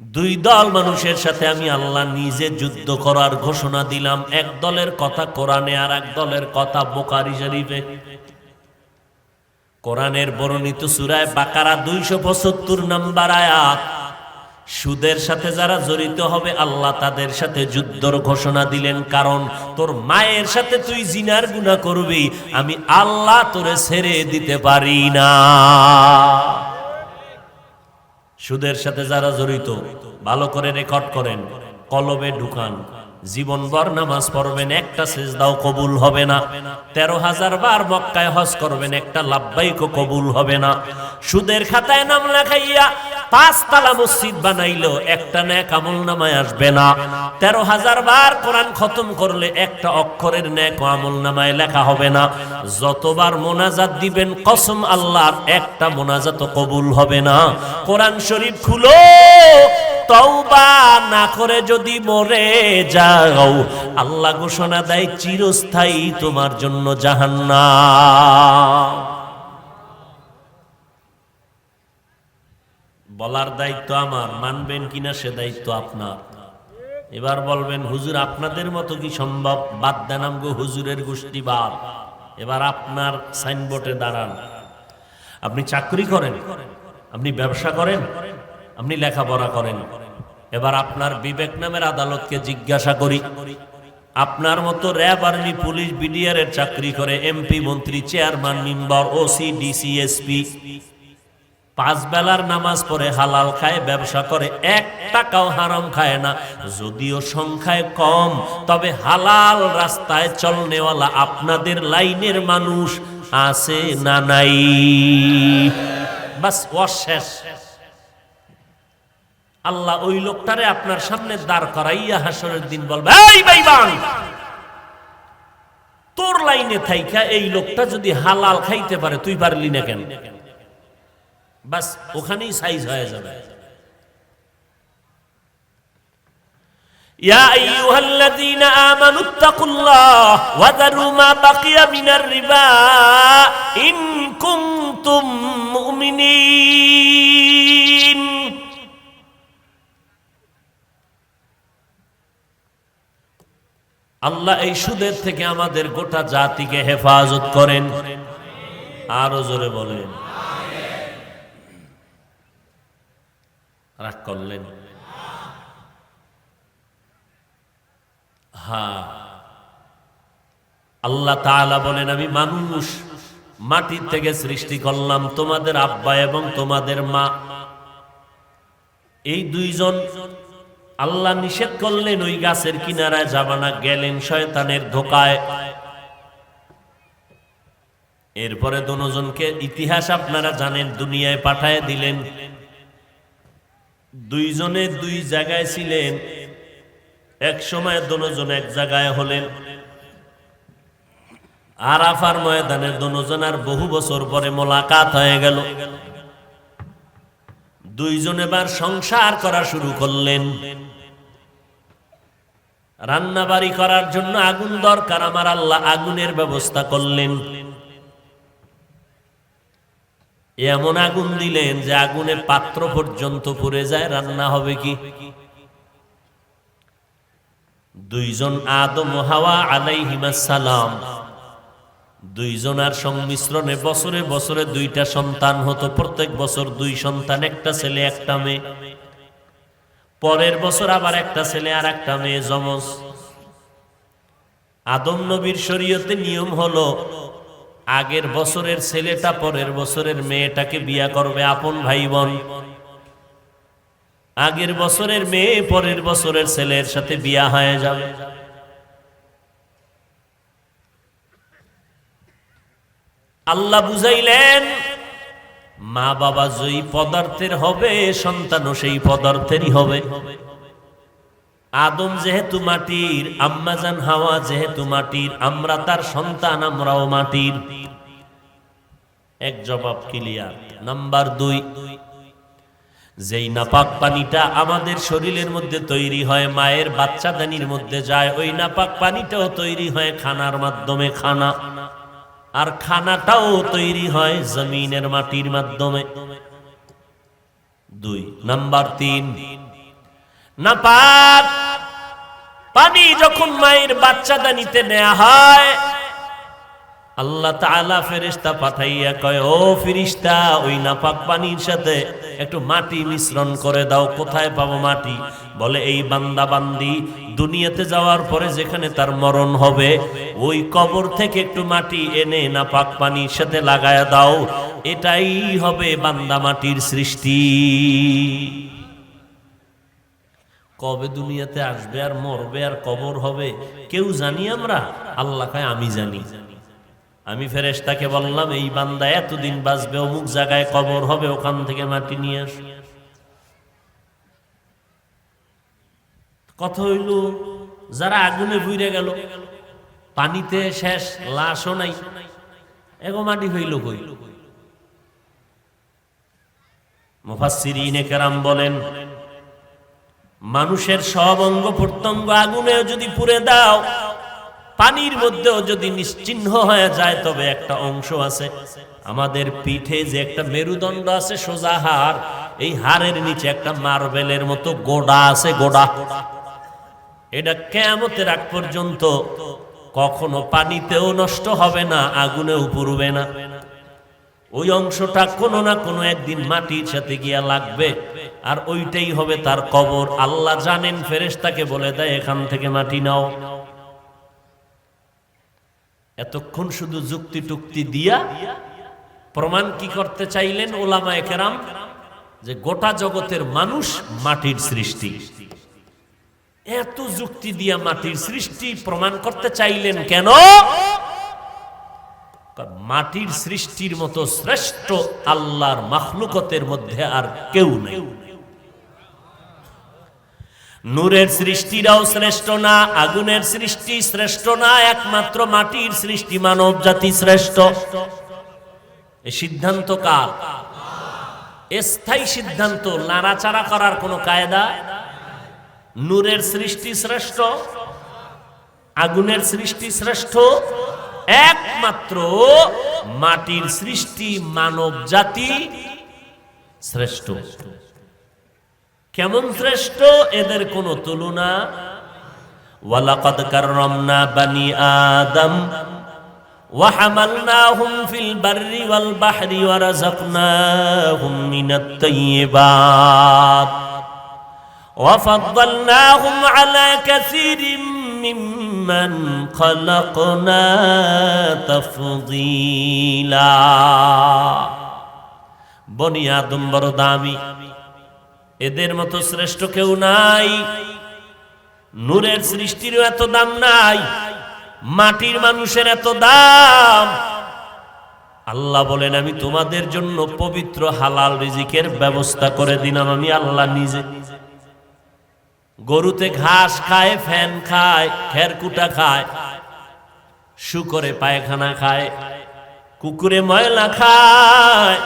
দুই দল মানুষের সাথে আমি আল্লাহ নিজে যুদ্ধ করার ঘোষণা দিলাম। এক দলের কথা কোরআনে, আর এক দলের কথা বুখারী শরীফে। কোরআনের বর্ণিত সূরা বাকারা 275 নম্বর আয়াত। সুদের সাথে যারা জড়িত হবে আল্লাহ তাদের সাথে যুদ্ধর ঘোষণা দিলেন, কারণ তোর মায়ের সাথে তুই জিনার গুনাহ করবি, আমি আল্লাহ তোরে ছেড়ে দিতে পারি না। সুদের সাথে যারা জড়িত ভালো করে রেকর্ড করেন, কলবে ঢুকান, জীবনভর নামাজ পড়বেন, একটা সিজদাও কবুল হবে না। 13,000 বার মক্কায় হজ করবেন, একটা লাব্বাইকও কবুল হবে না। সুদের খাতায় নাম লেখাইয়া 5 তালা মসজিদ বানাইলো, একটা নেক আমল নামায় আসবে না। 13,000 বার কোরআন খতম করলে একটা অক্ষরের নেক আমল নামায় লেখা হবে না। যতবার মোনাজাত দিবেন কসম আল্লাহর, একটা মোনাজাতও কবুল হবে না। কোরআন শরীফ খুলো, তওবা না করে যদি মরে যাও, আল্লাহ ঘোষণা দেয় চিরস্থায়ী তোমার জন্য জাহান্নাম। বলার দায়িত্ব আমার, মানবেন কিনা সে দায়িত্ব আপনার। এবার বলবেন, হুজুর আপনাদের মতো কি সম্ভব? বাদ দেন আমগো হুজুরের গোষ্ঠী বাদ। এবার আপনার সাইনবোর্ডে দাঁড়ান। আপনি চাকরি করেন, আপনি ব্যবসা করেন, আপনি লেখাপড়া করেন। এবার আপনার বিবেক নামের আদালতকে জিজ্ঞাসা করি, আপনার মতো র্যাব, আর্মি, পুলিশ, বিডিআর এর চাকরি করে, এমপি, মন্ত্রী, chairman, member, OC, DC, SP, 5 বেলার নামাজ পড়ে, হালাল খায়, ব্যবসা করে, 1 টাকাও হারাম খায় না, যদিও সংখ্যায় কম, তবে হালাল রাস্তায় চলনেওয়ালা আপনাদের লাইনের মানুষ আছে না নাই? বাস অশেষ। আল্লাহ ওই লোকটারে আপনার সামনে দাঁড় করাইয়া হাসরের দিন বলবে, এই বেঈমান, তোর লাইনে থাইকা এই লোকটা যদি হালাল খাইতে পারে তুই পারলি না কেন? বাস ওখানেই সাইজ হয়ে যাবে। ইয়া আইয়ুহাল্লাযীনা আমানুত্তাকুল্লাহ ওয়া যারু মা বাকিয়া মিনার রিবা ইন কুনতুম মুমিনিন। আল্লাহ এই সুদের থেকে আমাদের গোটা জাতিকে হেফাজত করেন। আরো জোরে বলেন রাগ করলেন? হ্যাঁ, আল্লাহ তাআলা বলেন, আমি মানুষ মাটির থেকে সৃষ্টি করলাম, তোমাদের আব্বা এবং তোমাদের মা, এই দুইজন আল্লাহ নিষেধ করলেন ওই গাছের কিনারায় যাবা না, গেলেন শয়তানের ধোকায়। এরপরে দুজনকে ইতিহাস আপনারা জানেন, দুনিয়ায় পাঠায় দিলেন। দুইজনে দুই জায়গায় ছিলেন, এক সময় দুজন এক জায়গায় হলেন। আরাফার ময়দানে দুজনের বহু বছর পরে মোলাকাত হয়ে গেল। দুইজন এবার সংসার করা শুরু করলেন। রান্না বাড়ি করার জন্য আগুন দরকার, আমার আল্লাহ আগুনের ব্যবস্থা করলেন। এমন আগুন দিলেন যে আগুনে পাত্র পর্যন্ত পুড়ে যায়, রান্না হবে কি? দুইজন আদম ও হাওয়া আলাইহিমাস সালাম, দুইজনার সংমিশ্রণে বছরে বছরে দুইটা সন্তান হতো। প্রত্যেক বছর দুই সন্তান, একটা ছেলে একটা মেয়ে। পরের বছর আবার একটা ছেলে আর একটা মেয়ে, যমজ। আদম নবীর শরীয়তে নিয়ম হলো আগের বছরের ছেলেটা পরের বছরের মেয়েটাকে বিয়া করবে, আপন ভাই বোন। আগের বছরের মেয়ে পরের বছরের ছেলের সাথে বিয়া হয়ে যাবে। আল্লাহ বুঝাইলেন, মা বাবা যেই পদার্থের হবে সন্তানও সেই পদার্থেরই হবে। আদম যেহেতু মাটির, আম্মাজান হাওয়া যেহেতু মাটির, আমরা তার সন্তান, আমরাও মাটির। এক জবাব ক্লিয়ার। নাম্বার 2, যেই নাপাক পানিটা আমাদের শরীরের মধ্যে তৈরি হয়, মায়ের বাচ্চাদানির মধ্যে যায়, ওই নাপাক পানিটাও তৈরি হয় খানার মাধ্যমে, খানা। আর খানাটাও তৈরি হয় জমিনের মাটির মাধ্যমে। 2 নাম্বার 3, নাপাক পানি যখন মায়ের বাচ্চাদানিতে নেওয়া হয়, আল্লাহ তাআলা ফেরেশতা পাঠাইয়া কয়, ও ফেরেশতা, ওই নাপাক পানির সাথে একটু মাটি মিশ্রণ করে দাও। কোথায় পাবো মাটি? বলে, এই বান্দা বান্দি দুনিয়াতে যাওয়ার পরে যেখানে তার মরণ হবে, ওই কবর থেকে একটু মাটি এনে নাপাক পানির সাথে লাগায়া দাও। এটাই হবে বান্দা মাটির সৃষ্টি। কবে দুনিয়াতে আসবে আর মরবে আর কবর হবে কেউ জানি আমরা? আল্লাহ কয়, আমি জানি। আমি ফেরেশতাকে বললাম, এই বান্দা এতদিন বাঁচবে, অমুক জায়গায় কবর হবে, ওখান থেকে মাটি নিয়ে আস। কথা হইল, যারা আগুনে পুড়ে গেল, পানিতে শেষ, লাশও নাই, এগো মাটি হইল কই? মুফাসসিরিনে কেরাম বলেন, মানুষের সব অঙ্গ প্রত্যঙ্গ আগুনে যদি পুড়ে দাও, পানির মধ্যেও যদি নিশ্চিহ্ন হয়ে যায়, তবে একটা অংশ আছে আমাদের পিঠে, যে একটা মেরুদণ্ড আছে, সোজা হাড়, এই হাড়ের নিচে একটা মার্বেলের মতো গোড়া আছে, গোড়া। এটা কিয়ামতের আগ পর্যন্ত কখনো পানিতেও নষ্ট হবে না, আগুনেও পুড়বে না। ওই অংশটা কোনো না কোনো একদিন মাটির সাথে গিয়া লাগবে, আর ওইটাই হবে তার কবর। আল্লাহ জানেন, ফেরেশতাকে বলে দেয়, এখান থেকে মাটি নাও। এতক্ষণ শুধু যুক্তি টুক্তি দিয়া প্রমাণ কি করতে চাইলেন ওলামায়ে কেরাম? যে গোটা জগতের মানুষ মাটির সৃষ্টি। এত যুক্তি দিয়া মাটির সৃষ্টি প্রমাণ করতে চাইলেন কেন? মাটির সৃষ্টির মতো শ্রেষ্ঠ আল্লাহর মাখলুকতের মধ্যে আর কেউ নেই। নূরের সৃষ্টিরাও শ্রেষ্ঠ না, আগুনের সৃষ্টি শ্রেষ্ঠ না, একমাত্র মাটির সৃষ্টি মানব জাতি শ্রেষ্ঠ। এই সিদ্ধান্ত কার? স্থায়ী সিদ্ধান্ত, নাড়াচাড়া করার কোনো কায়দা। নূরের সৃষ্টি শ্রেষ্ঠ, আগুনের সৃষ্টি শ্রেষ্ঠ, একমাত্র মাটির সৃষ্টি মানব জাতি শ্রেষ্ঠ। কেমন শ্রেষ্ঠ? এদের কোনো তুলনা। ওয়ালাকাদ কাররামনা বানি আদম ওয়া হামালনাহুম ফিল বাররি ওয়াল বাহরি ওয়া রাযাকনাহুম মিনাত তাইয়্যিবাত ওয়া ফাদ্দালনাহুম আলা কাসীরিম মিম্মান খালাকনা তাফদীলা। বনি আদম বড় দামি, এদের মতো শ্রেষ্ঠ কেউ নাই। নূরের সৃষ্টিরও এত দাম নাই, মাটির মানুষের এত দাম। আল্লাহ বলেন আমি তোমাদের জন্য পবিত্র হালাল রিজিকের ব্যবস্থা করে দিলাম আমি আল্লাহ নিজে। গরুতে ঘাস খায়, ফ্যান খায়, খেরকুটা খায়, শুকরে পায়খানা খায়, কুকুরে ময়লা খায়,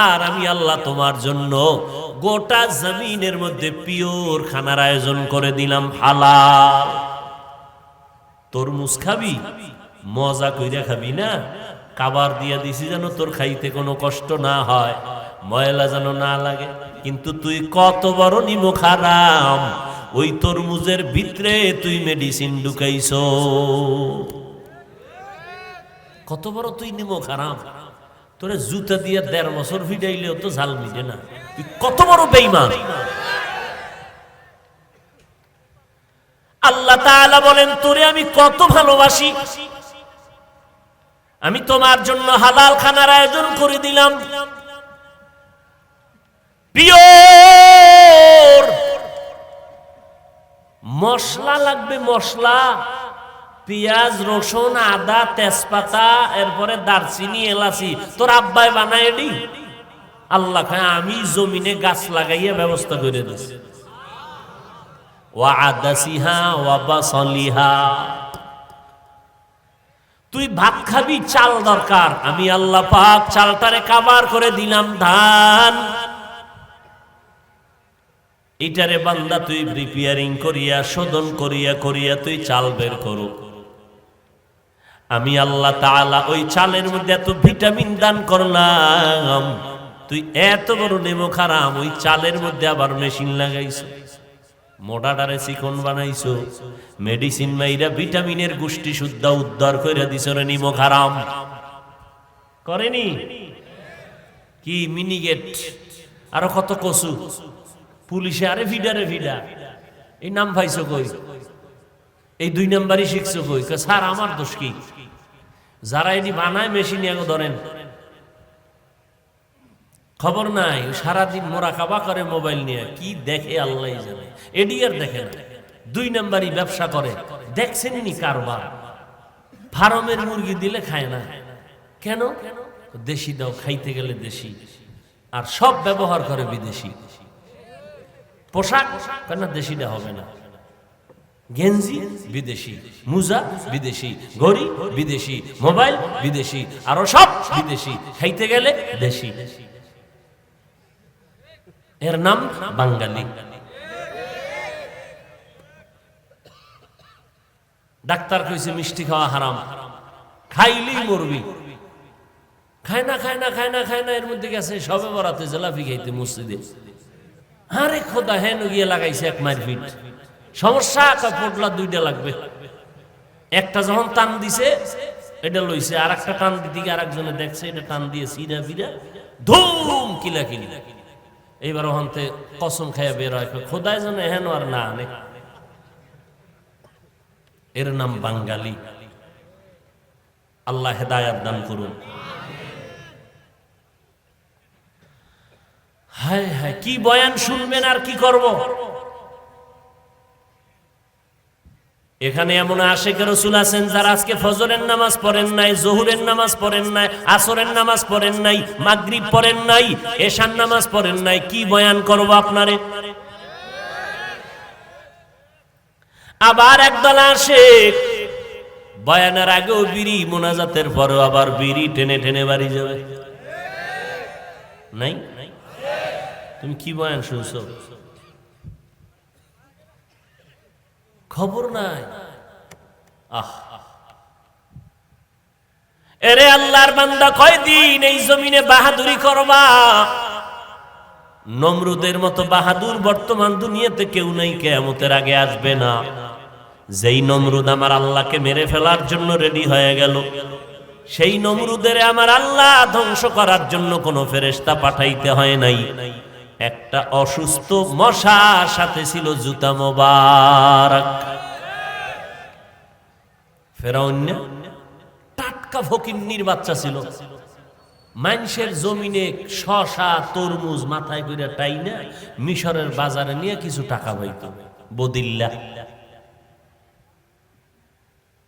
আর আমি আল্লাহ তোমার জন্য গোটা জমিনের মধ্যে পিওর খানার আয়োজন করে দিলাম হালাল। তরমুজ খাবি, মজা কইরা খাবি না, খাবার দিয়া দিছি যেন তোর খাইতে কোনো কষ্ট না হয়, ময়লা যেন না লাগে। কিন্তু তুই কত বড় নিমক হারাম, ওই তরমুজের ভিতরে তুই মেডিসিন ঢুকাইছো। কত বড় তুই নিমক হারাম, তোরে জুতা দিয়ে ১.৫ বছর ফিটাইলেও তো ঝাল মিটে না। তুই কত বড় বেঈমান। আল্লাহ তাআলা বলেন তোরে আমি কত ভালোবাসি, আমি তোমার জন্য হালাল খানার আয়োজন করে দিলাম। পিওর মশলা লাগবে, মশলা, পেঁয়াজ, রসুন, আদা, তেজপাতা, এরপরে দারচিনি, এলাচি তোর আব্বাই বানায় দি। আল্লাহ খায় আমি জমিনে গাছ লাগাইয়া ব্যবস্থা করে দিছি। ওয়া আদাসিহা ওয়া বাসলিহা। তুই ভাত খাবি, চাল দরকার, আমি আল্লাহ পাক চালটারে কাবার করে দিলাম ধান। এটারে বান্দা তুই প্রিপেয়ারিং করিয়া, শোধন করিয়া করিয়া তুই চাল বের করো। আমি আল্লাহ তাআলা ওই চালের মধ্যে এত ভিটামিন দান করলাম, তুই এত বড় নিমক হারাম, ওই চালের মধ্যে আবার মেশিন লাগাইছো, মোটাটারে চিকন বানাইছো, মেডিসিন মাইরা ভিটামিনের গোষ্ঠী শুদ্ধ উদ্ধার করে দিছ রে নিমক হারাম। করেনি কি মিনিগেট, আরো কত কচু, পুলিশে আরে ভিডারে ভিডা, এই নাম পাইছো কই, এই ২ নাম্বারই শিখছো কই? স্যার আমার দোষ কি? যারা এটি বানায় মেশিন আগে ধরেন, খবর নাই, সারাদিন মোরাকাবা করে মোবাইল নিয়ে, কি দেখে আল্লাহ জানে। এডি আর দেখে না, ২ নাম্বারই ব্যবসা করে। দেখছেন নি কারবার? ফার্মের মুরগি দিলে খায় না কেন? দেশি দাও, খাইতে গেলে দেশি, আর সব ব্যবহার করে বিদেশি। পোশাক কেন দেশিটা হবে না, গেঞ্জি বিদেশি, মুজা বিদেশি, ঘড়ি বিদেশি, মোবাইল বিদেশি, আরো সব বিদেশি, খাইতে গেলে দেশি। এর নাম বাঙালি। ডাক্তার কইছে মিষ্টি খাওয়া হারাম, খাইলেই মরবি। খায় না, খায় না, খায় না, খায় না, এর মধ্যে গেছে সবে বরাতে জেলাপি খাইতে মসজিদে। আরে খোদা, হেন গিয়ে লাগাইছে ১ মাইল ফিট। সমস্যা, পোটলা ২টা লাগবে। একটা যখন টান দিছে এটা লইছে, আর একটা টান দিতে গিয়ে আরেকজনে দেখছে এটা টান দিয়ে সিরা বিরা ধুম কিলা কিলি। এইবার ওখানতে কসম খাইয়া বের হয়, খোদায় যেন হেন আর না আনে। এর নাম বাঙালি। আল্লাহ হেদায়াত দান করুন। হায় হায়, কি বয়ান শুনবেন আর কি করব। এখানে এমন আশিকে রাসূল আছেন যারা আজকে ফজরের নামাজ পড়েন নাই, জোহরের নামাজ পড়েন নাই, আসরের নামাজ পড়েন নাই, মাগরিব পড়েন নাই, এশার নামাজ পড়েন নাই। কি বয়ান করব আপনারে? আবার একদল আশিক বয়ানের আগেও বিড়ি, মোনাজাতের পরেও আবার বিড়ি টেনে টেনে বাড়ি যাবে। নাই? তুমি কি বয়ান শুনছো? খবর নাই। এরে আল্লাহর বান্দা, কয়দিন এই জমিনে বাহাদুরি করবা? নমরুদের মতো বাহাদুর বর্তমান দুনিয়াতে কেউ নাই, কিয়ামতের আগে আসবে না। যেই নমরুদ আমার আল্লাহকে মেরে ফেলার জন্য রেডি হয়ে গেল, সেই নমরুদের আমার আল্লাহ ধ্বংস করার জন্য কোনো ফেরেশতা পাঠাইতে হয় নাই। একটা অসুস্থ মশার সাথে ছিল জুতা মোবারক। ফেরাউন টাটকা ফকিন্নির বাচ্চা ছিল, মানুষের জমিনে শশা তরমুজ মাথায় করে টাই না মিশরের বাজারে নিয়ে কিছু টাকা পাইত। বদিল্লা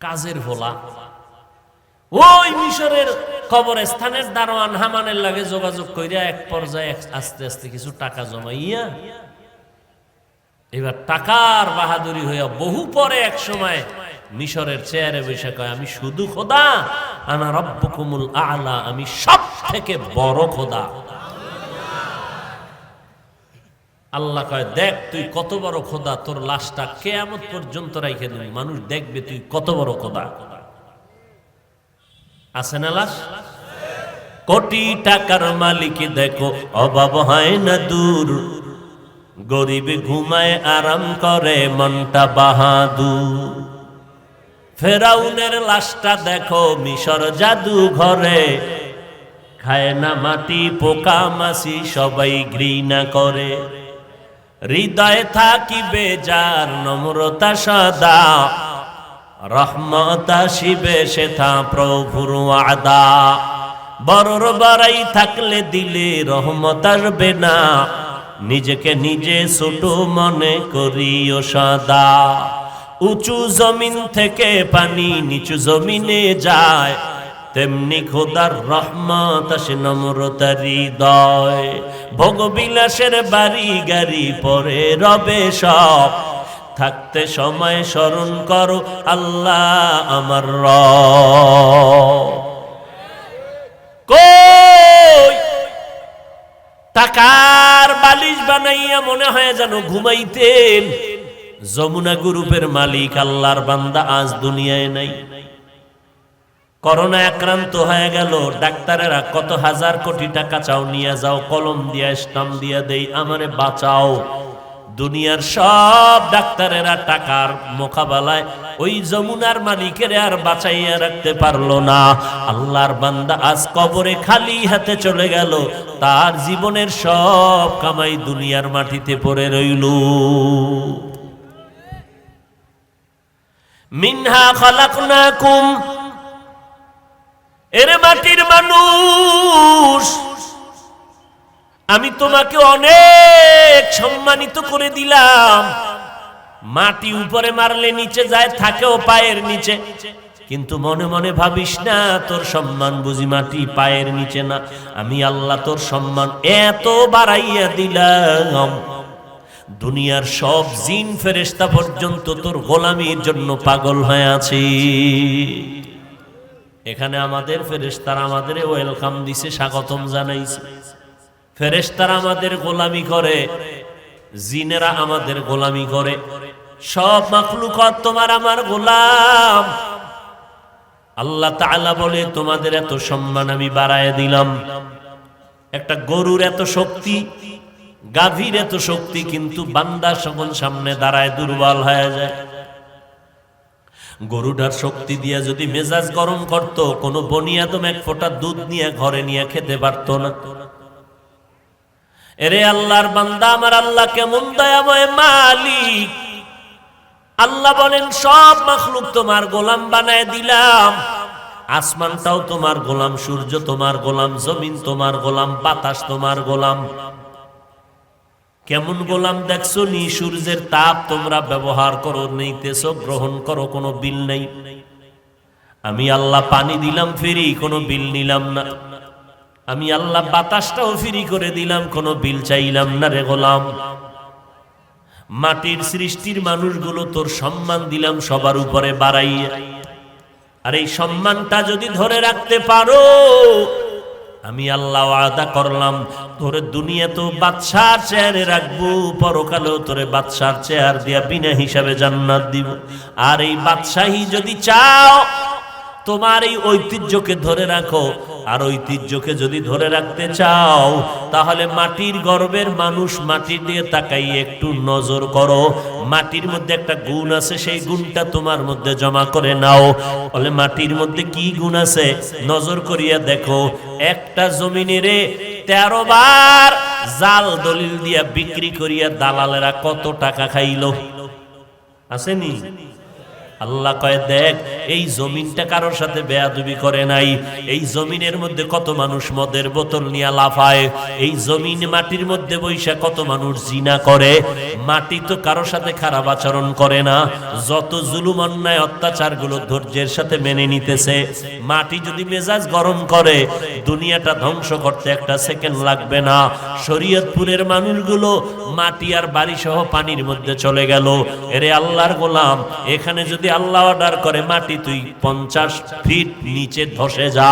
কাজের ভোলা ওই মিশরের কবরস্থানের দারোয়ান হামানের লাগে যোগাযোগ কইরা এক পর্যায়ে আস্তে আস্তে কিছু টাকা জমাইয়া এবার টাকার বাহাদুরি হইয়া বহু পরে এক সময় মিশরের চেয়ারে বসে কয়, আমি শুধু খোদা, আনা রব্বুকুমুল আ'লা, আমি সব থেকে বড় খোদা। আল্লাহ কয়, দেখ তুই কত বড় খোদা, তোর লাশটা কিয়ামত পর্যন্ত রাইখে দিবি, মানুষ দেখবে তুই কত বড় খোদা। আছে না লাশ? কোটি টাকার মালিক দেখো অভাব হয় না দূর, গরিব ঘুমায় আরাম করে মনটা বাহাদুর। ফেরাউনের লাশটা দেখো মিশর জাদু ঘরে, খায় না মাটি পোকা মাছি সবাই ঘৃণা করে। হৃদয়ে থাকিবে যার নম্রতা সদা, রহমত আসিবে সেথা প্রভুর ওয়াদা। বড়র বড়াই থাকলে দিলে রহমত আসবে না, নিজেকে নিজে ছোট মনে করিও সদা। উঁচু জমিন থেকে পানি নিচু জমিনে যায়, তেমনি খোদার রহমত আসে নম্রতার হৃদয়। ভোগবিলাসের বাড়ি গাড়ি পরে রবে সব, থাকতে সময় স্মরণ করো আল্লাহ আমার রব। কই টাকার বালিশ বানাইয়া মনে হয় যেন ঘুমাইতেন যমুনা গ্রুপের মালিক আল্লাহর বান্দা আজ দুনিয়ায় নাই। করোনা আক্রান্ত হয়ে গেল, ডাক্তারেরা কত হাজার কোটি টাকা চাও নিয়ে যাও, কলম দিয়া স্টাম্প দিয়া দেই আমারে বাঁচাও। দুনিয়ার সব ডাক্তারেরা টাকার মোকাবেলায় ওই যমুনার মালিকের আর বাঁচাইয়া রাখতে পারলো না। আল্লাহর বান্দা আজ কবরে খালি হাতে চলে গেল, তার জীবনের সব কামাই দুনিয়ার মাটিতে পড়ে রইল। মিনহা খালাকনাকুম, এরে মাটির মানুষ, আমি তোমাকে অনেক সম্মানিত করে দিলাম। মাটি উপরে মারলে নিচে যায়, থাকেও পায়ের নিচে, কিন্তু মনে মনে ভাবিস না তোর সম্মান বুঝি মাটি পায়ের নিচে না। আমি আল্লাহ তোর সম্মান এত বাড়াইয়া দিলাম, দুনিয়ার সব জিন ফেরেশতা পর্যন্ত তোর গোলামির জন্য পাগল হয়ে আছে। এখানে আমাদের ফেরেশতারা আমাদের ওয়েলকাম দিছে, স্বাগতম জানাইছে। ফেরেশতারা আমাদের গোলামি করে, জিনেরা আমাদের গোলামি করে, সব মাখলুকাত তোমার আমার গোলাম। আল্লাহ তাআলা বলে তোমাদের এত সম্মান আমি বাড়ায় দিলাম। একটা গরুর এত শক্তি, গাভীর এত শক্তি, কিন্তু বান্দা সকল সামনে দাঁড়ায় দুর্বল হয়ে যায়। গরুটার শক্তি দিয়া যদি মেজাজ গরম করত, কোনো বনি আদম এক ফোঁটা দুধ নিয়ে ঘরে নিয়ে খেতে পারত না। এরে আল্লাহর বান্দা, আমার আল্লাহ কেমন দয়াময় মালিক। আল্লাহ বলেন সব মাখলুক তোমার গোলাম বানায় দিলাম। আসমানটাও তোমার গোলাম, সূর্য তোমার গোলাম, জমিন তোমার গোলাম, বাতাস তোমার গোলাম। কেমন গোলাম দেখছো নি? সূর্যের তাপ তোমরা ব্যবহার করো, নিতেছো, গ্রহণ করো, কোনো বিল নেই। আমি আল্লাহ পানি দিলাম ফ্রি, কোনো বিল নিলাম না। আমি আল্লাহ বাতাসটাও ফ্রি করে দিলাম, কোনো বিল চাইলাম না রে গোলাম। মাটির সৃষ্টির মানুষগুলো তোর সম্মান দিলাম সবার উপরে বাড়াইয়া, আর এই সম্মানটা যদি ধরে রাখতে পারো, আমি আল্লাহ ওয়াদা করলাম তোরে দুনিয়া তো বাদশার চেয়ারে রাখবো, পরকালেও তোরে বাদশার চেয়ার দিয়া বিনা হিসাবে জান্নাত দিব। আর এই বাদশাহী যদি চাও, তোমার এই ঐতিহ্যকে ধরে রাখো, আর ঐতিহ্যকে যদি ধরে রাখতে চাও, তাহলে মাটির গর্বের মানুষ, মাটির দিয়ে তাকাই একটু নজর করো। মাটির মধ্যে একটা গুণ আছে, সেই গুণটা তোমার মধ্যে জমা করে নাও। বলে মাটির মধ্যে কি গুণ আছে? নজর করিয়া দেখো। একটা জমিনেরে 13 বার জাল দলিল দিয়া বিক্রি করিয়া দালালেরা কত টাকা খাইল? আসেনি? আল্লাহ কয় দেখ এই জমিনটা কারোর সাথে বেয়াদবি করে নাই, এই জমিনের মধ্যে কত মানুষ মদের বোতল নিয়ে লাফায়, এই জমিন মাটির মধ্যে বৈশা কত মানুষ জিনা করে, মাটি তো কারোর সাথে খারাপ আচরণ করে না, যত জুলুম অন্যায় অত্যাচার গুলো ধৈর্যের সাথে মেনে নিতেছে। মাটি যদি মেজাজ গরম করে দুনিয়াটা ধ্বংস করতে একটা সেকেন্ড লাগবে না। শরীয়তপুরের মানুষগুলো মাটি আর বাড়ি সহ পানির মধ্যে চলে গেল। এরে আল্লাহর গোলাম, এখানে যদি আল্লাহ অর্ডার করে মাটি তুই 50 ফিট নিচে ধসে যা,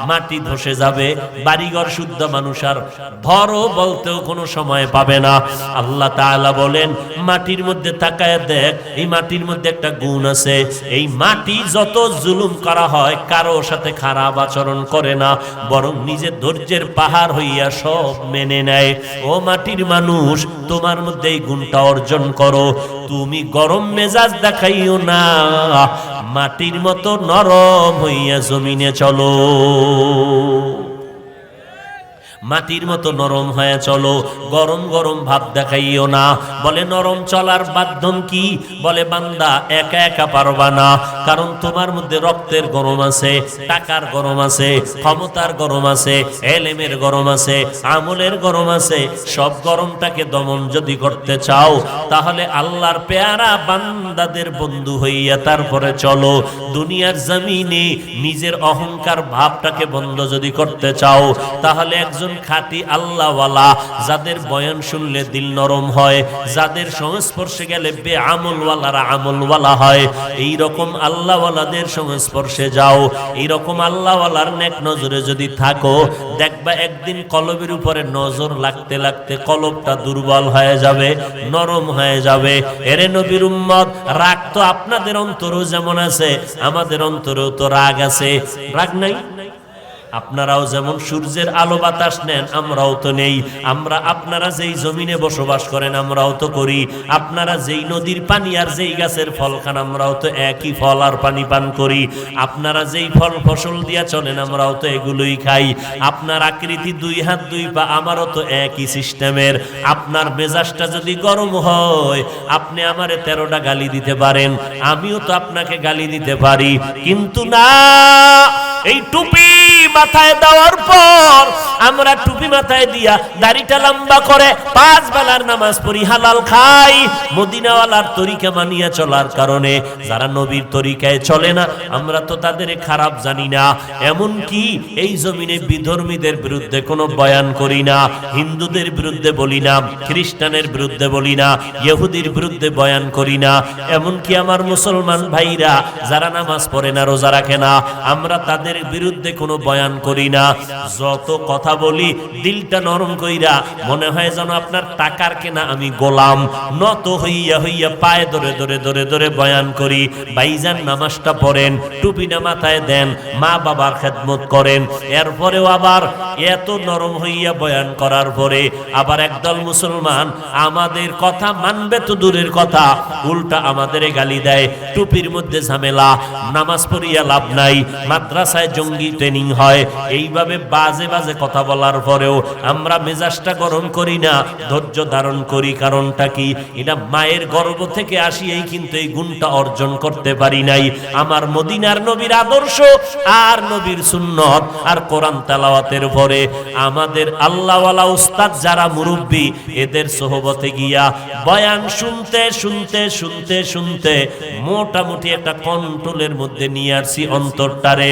মাটি ধসে যাবে, বাড়িঘর শুদ্ধ মানুষ আর ধরো বলতেও কোনো সময় পাবে না। আল্লাহ তাআলা বলেন মাটির মধ্যে তাকায় দেখ, এই মাটির মধ্যে একটা গুণ আছে, এই মাটি যত জুলুম করা হয় কারো সাথে খারাপ আচরণ করে না, বরং নিজের ধৈর্যের পাহাড় হইয়া সব মেনে নেয়। ও মাটির মানুষ, তোমার মধ্যে এই গুণটা অর্জন করো। তুমি গরম মেজাজ দেখাইও না, মাটির মতো নরম হইয়া জমিনে চলো, মাটির মতো নরম হয়ে চলো, গরম গরম ভাব দেখাইও না। বলে নরম চলার মাধ্যম কি? বলে বান্দা একা একা পারবা না, কারণ তোমার মধ্যে রক্তের গরম আছে, টাকার গরম আছে, ক্ষমতার গরম আছে, এলেমের গরম আছে, আমলের গরম আছে। সব গরমটাকে দমন যদি করতে চাও তাহলে আল্লাহর পেয়ারা বান্দাদের বন্ধু হইয়া তারপরে চলো। দুনিয়ার জমিনে নিজের অহংকার ভাবটাকে বন্ধ যদি করতে চাও তাহলে একজন খাঁটি আল্লাহওয়ালা, যাদের বয়ান শুনলে দিল নরম হয়, যাদের সংস্পর্শে গেলে বেআমলওয়ালারা আমলওয়ালা হয়, এই রকম আল্লাহওয়ালাদের সংস্পর্শে যাও। এই রকম আল্লাহওয়ালার নেক নজরে যদি থাকো, দেখবা একদিন কলবের উপরে নজর লাগতে লাগতে কলবটা দুর্বল হয়ে যাবে, নরম হয়ে যাবে। এরে নবীর উম্মত, রাগ তো আপনাদের অন্তরেও যেমন আছে আমাদের অন্তরেও তো রাগ আছে। রাগ নাই? আপনারাও যেমন সূর্যের আলো বাতাস নেন, আমরাও তো নেই। আমরা আপনারা যেই জমিনে বসবাস করেন আমরাও তো করি, আপনারা যেই নদীর পানি আর যেই গাছের ফল খান আমরাও তো একই ফল আর পানি পান করি, আপনারা যেই ফল ফসল দিয়া চলেন আমরাও তো এগুলোই খাই। আপনার আকৃতি 2 হাত 2 পা, আমারও তো একই সিস্টেমের। আপনার মেজাজটা যদি গরম হয় আপনি আমারে 13টা গালি দিতে পারেন, আমিও তো আপনাকে গালি দিতে পারি, কিন্তু না, এই টুপি মাথায় দেওয়ার পর আমরা টুপি মাথায় দিয়া দাড়িটা লম্বা করে 5 বেলার নামাজ পড়ি, হালাল খাই, মদিনাওয়ালার তরিকা মানিয়া চলার কারণে। যারা নবীর তরিকায় চলে না আমরা তো তাদের খারাপ জানি না। এমন কি এই জমিনে বিধর্মীদের বিরুদ্ধে কোনো বয়ান করি না, হিন্দুদের বিরুদ্ধে বলি না, খ্রিস্টানের বিরুদ্ধে বলি না, ইহুদির বিরুদ্ধে বয়ান করি না। এমন কি আমার মুসলমান ভাইরা যারা নামাজ পড়ে না, রোজা রাখে না, আমরা তাদের বিরুদ্ধে কোনো বয়ান করি না। যত কথা বলি দিলটা নরম কইরা, মনে হয় যেন আপনার টাকার কেনা আমি গোলাম, নত হইয়া হইয়া পায়ে ধরে ধরে ধরে ধরে বয়ান করি। ভাইজান নামাজটা পড়েন, টুপিটা মাথায় দেন, মা বাবার খেদমত করেন, এরপরেও আবার এত নরম হইয়া বয়ান করার পরে আবার একদল মুসলমান আমাদের কথা মানবে তো দূরের কথা, উল্টা আমাদের গালি দেয়। টুপির মধ্যে ঝামেলা, নামাজ পড়িয়া লাভ নাই, মাদ্রাসায় জঙ্গি ট্রেনিং হয়, এইভাবে বাজে বাজে কথা বলার পরেও আমরা মেজাজটা গরম করি না, ধৈর্য ধারণ করি। কারণটা কি? এটা মায়ের গর্ভ থেকে আসিয়াই কিন্তু এই গুণটা অর্জন করতে পারি নাই। আমার মদিনার নবীর আদর্শ আর নবীর সুন্নত আর কোরআন তেলাওয়াতের পরে আমাদের আল্লাহওয়ালা উস্তাদ যারা মুরব্বী, এদের সোহবতে গিয়া বয়ান শুনতে শুনতে শুনতে শুনতে মোটামুটি একটা কন্ট্রোলের মধ্যে নিয়ে আসছি অন্তরটারে।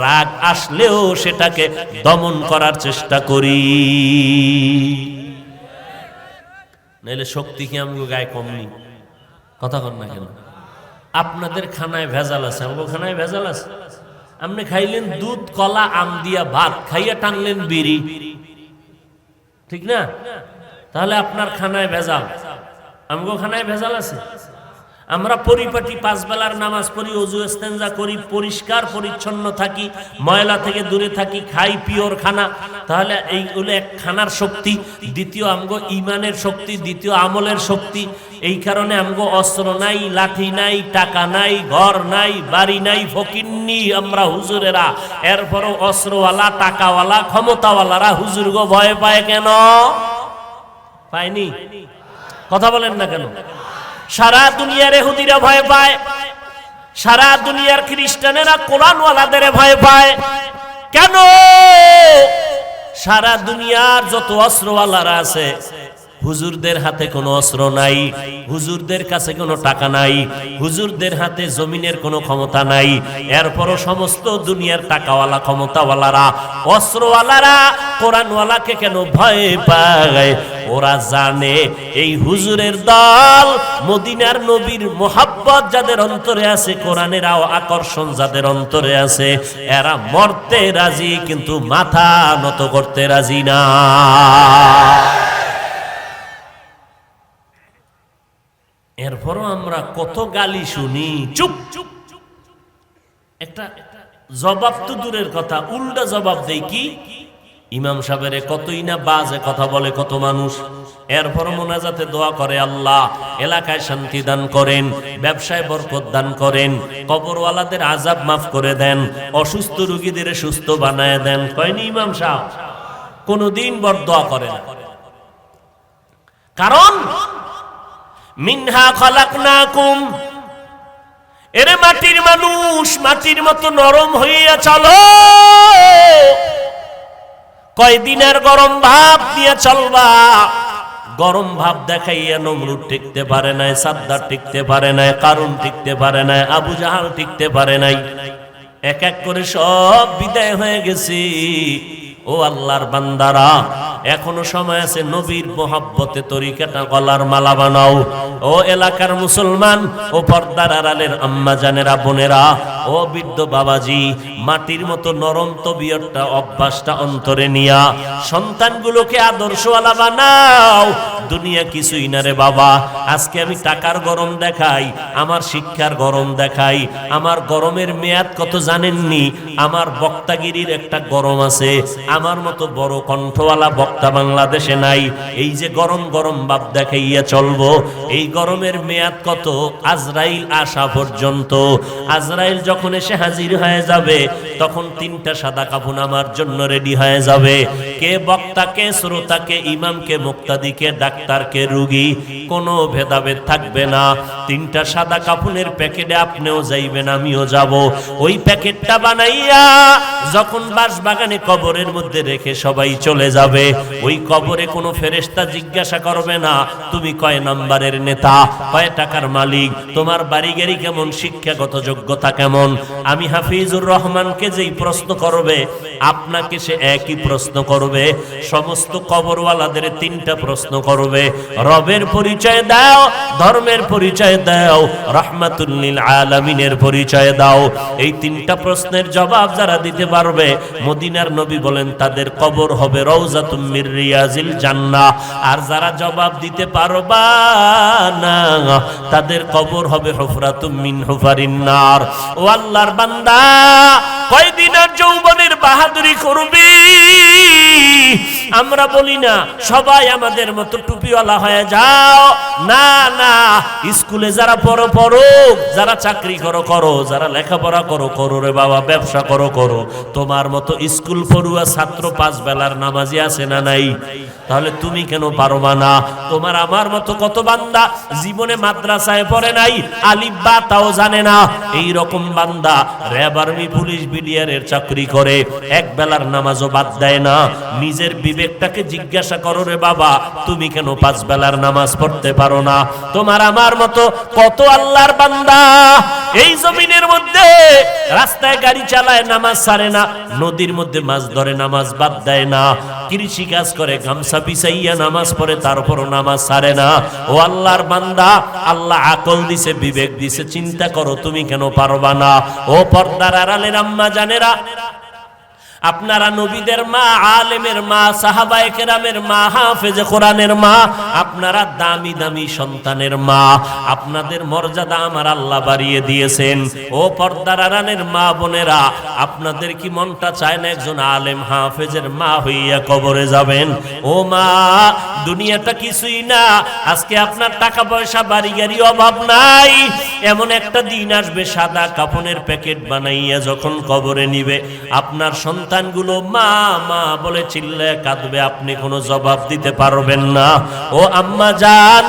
রাগ আসলেও সেটাকে দমন করার চেষ্টা করি, নাইলে শক্তি কি আমগো গায়ে কম নেই? কথা কন না কেন? আপনাদের খানায় ভেজাল আছে, আমগো খানায় ভেজাল আছে। আপনি খাইলেন দুধ, কলা, আম দিয়া ভাত, খাইয়া টানলেন বিড়ি, ঠিক না? তাহলে আপনার খানায় ভেজাল, আমগো খানায় ভেজাল আছে। আমরা পরিপাটি 5 বেলার নামাজ পড়ি, ওযু ইস্তেনজা করি, পরিষ্কার পরিচ্ছন্ন থাকি, ময়লা থেকে দূরে থাকি, খাই পিওর খানা। তাহলে এইগুলো এক খানার শক্তি। দ্বিতীয় আমগো ইমানের শক্তি, দ্বিতীয় আমলের শক্তি। এই কারণে আমগো অস্ত্র নাই, লাঠি নাই, টাকা নাই, ঘর নাই, বাড়ি নাই, ফকিন্নি আমরা হুজুরেরা। এরপরও অস্ত্রওয়ালা, টাকাওয়ালা, ক্ষমতাওয়ালারা হুজুর গো ভয় পায় কেন? পায়নি? কথা বলেন না কেন? সারা দুনিয়ার ইহুদিরা ভয় পায়, সারা দুনিয়ার খ্রিস্টানেরা কোরআনওয়ালাদের ভয় পায় কেন? সারা দুনিয়ার যত অস্ত্রওয়ালারা আছে, হুজুরদের হাতে কোনো অস্ত্র নাই, হুজুরদের কাছে কোনো টাকা নাই, হুজুরদের হাতে জমিনের কোনো ক্ষমতা নাই। এরপরও সমস্ত দুনিয়ার টাকাওয়ালা ক্ষমতাওয়ালারা অস্ত্রওয়ালারা কোরআনওয়ালাকে কেন ভয় পায়? ওরা জানে এই হুজুরের দল, মদিনার নবীর মোহাব্বত যাদের অন্তরে আছে, কোরআনের আকর্ষণ যাদের অন্তরে আছে, এরা মরতে রাজি কিন্তু মাথা নত করতে রাজি না। এরপরও আমরা কত গালি শুনি, চুপ চুপ। একটা জবাব তো দূরের কথা, উল্টা জবাব দেই কি? ইমাম সাহেবের কতই না বাজে কথা বলে কত মানুষ, এরপর মোনাজাতে দোয়া করে আল্লাহ এলাকায় শান্তি দান করেন, ব্যবসায় বরকত দান করেন, কবরওয়ালাদের আযাব মাফ করে দেন, অসুস্থ রোগীদের সুস্থ বানায় দেন। কয়নি ইমাম সাহেব? কোনদিন বরদোয়া করে না। কারণ মিনহা খালাকনাকুম, এরে মাটির মানুষ, মাটির মতো নরম হইয়া চলো। কয়দিনের গরম ভাব দিয়ে চলবা? গরম ভাব দেখাইয়া নমরুদ টিকতে পারে নাই, সাদ্দার টিকতে পারে নাই, কারুন টিকতে পারে নাই, আবু জাহাল টিকতে পারে নাই। এক এক করে সব বিদায় হয়ে গেছি। ও আল্লাহর বান্দারা, এখনো সময় আছে, নবীর মোহাব্বতে তরিকাটা গলার মালা বানাও। ও এলাকার মুসলমান, ও পর্দার আড়ালের আম্মা জানেরা, বোনেরা, ও বৃদ্ধ বাবাজি, মাটির মতো নরম তবিয়তটা, অভ্যাসটা অন্তরে নিয়া সন্তানগুলোকে আদর্শওয়ালা বানাও। দুনিয়া কিছুই না রে বাবা। আজকে আমি টাকার গরম দেখাই, আমার শিক্ষার গরম দেখাই, আমার গরমের মেয়াদ কত জানেননি? আমার বক্তাগিরির একটা গরম আছে, আমার মতো বড় কণ্ঠওয়ালা বক্তা বাংলাদেশে নাই। এই যে গরম গরম ভাব দেখাইয়া চলবো, এই গরমের মেয়াদ কত? আজরাইল আসা পর্যন্ত। আজরাইল যখন এসে হাজির হয়ে যাবে, তখন 3টা সাদা কাফন আমার জন্য রেডি হয়ে যাবে। কে বক্তা, কে শ্রোতা, কে ইমাম, কে মুক্তাদি, কে ডাক্তার, কে রোগী, কোনো ভেদাভেদ থাকবে না। 3টা সাদা কাফনের প্যাকেটে আপনিও যাইবেন, আমিও যাব। ওই প্যাকেটটা বানাইয়া যখন বাঁশবাগানে কবরের মধ্যে রেখে সবাই চলে যাবে, ওই কবরে কোনো ফেরেশতা জিজ্ঞাসা করবে না তুমি কয় নাম্বারের নেতা, কয় টাকার মালিক, তোমার বাড়ি গাড়ি কেমন, শিক্ষাগত যোগ্যতা কেমন। আমি হাফিজুর রহমানকে যেই প্রশ্ন করবে, আপনাকে সে একই প্রশ্ন করবে। সমস্ত কবরওয়ালাদের 3টা প্রশ্ন করবে। রবের পরিচয় দাও, ধর্মের পরিচয় দাও, রাহমাতুল লিল আলামিনের পরিচয় দাও। এই 3টা প্রশ্নের জবাব যারা দিতে পারবে, মদিনার নবী বলেন তাদের কবর হবে রওজাতুম মির রিয়াজিল জান্নাহ। আর যারা জবাব দিতে পারবা না, তাদের কবর হবে হুফরাতুম মিন হুফারিন নার। ও আল্লাহর বান্দা, কয়দিনের যৌবনের বাহাদুরি করবি? আমরা বলি না সবাই আমাদের মতো টুপিওয়ালা হয়ে যাও, না না। স্কুলে যারা পড়ো পড়ো, যারা চাকরি করো করো, যারা লেখাপড়া করো করো রে বাবা, ব্যবসা করো করো। তোমার মতো স্কুল পড়ুয়া ছাত্র 5 বেলার নামাজি আছে না নাই? তাহলে তুমি কেন পারবা না? তোমার আমার মতো কত বান্দা জীবনে মাদ্রাসায় পড়ে নাই, আলিফ বা তাও জানে না। এই রকম বান্দা র্যাব, আর্মি, পুলিশ, বিডিআরের চাকরি করে, 1 বেলার নামাজও বাদ দেয় না। নিজের বিবেকটাকে জিজ্ঞাসা করো রে বাবা, তুমি কেন 5 বেলার নামাজ পড়তে পারো না? তোমার আমার মতো কত আল্লাহর বান্দা এই জমিনের মধ্যে রাস্তায় গাড়ি চালায়, নামাজ ছাড়ে না, নদীর মধ্যে মাছ ধরে, নামাজ বাদ দেয় না, কৃষি কাজ করে, গামছা বিছাইয়া নামাজ পড়ে, তারপরও নামাজ ছাড়ে না। ও আল্লাহর বান্দা, আল্লাহ আকল দিছে, বিবেক দিছে, চিন্তা করো তুমি কেন পারবা না? ও পর্দার আড়ালের আম্মা জানেরা, আপনারা নবীদের মা, আলেমের মা, সাহাবায়ে কেরামের মা, হাফেজে কোরআনের মা, আপনারা দামি দামি সন্তানের মা, আপনাদের মর্যাদা আমার আল্লাহ বাড়িয়ে দিয়েছেন। ও পর্দার আড়ালের মা বোনেরা, আপনাদের কি মনটা চায় না একজন আলেম হাফেজের মা হইয়া কবরে যাবেন? ও মা, দুনিয়াটা কিছুই না। আজকে আপনার টাকা পয়সা, বাড়ি গাড়ি অভাব নাই, এমন একটা দিন আসবে সাদা কাফনের প্যাকেট বানাইয়া যখন কবরে নিবে, আপনার সন্তানগুলো মা মা বলে চিল্লায় কাঁদবে, আপনি কোনো জবাব দিতে পারবেন না। ও আম্মা জান,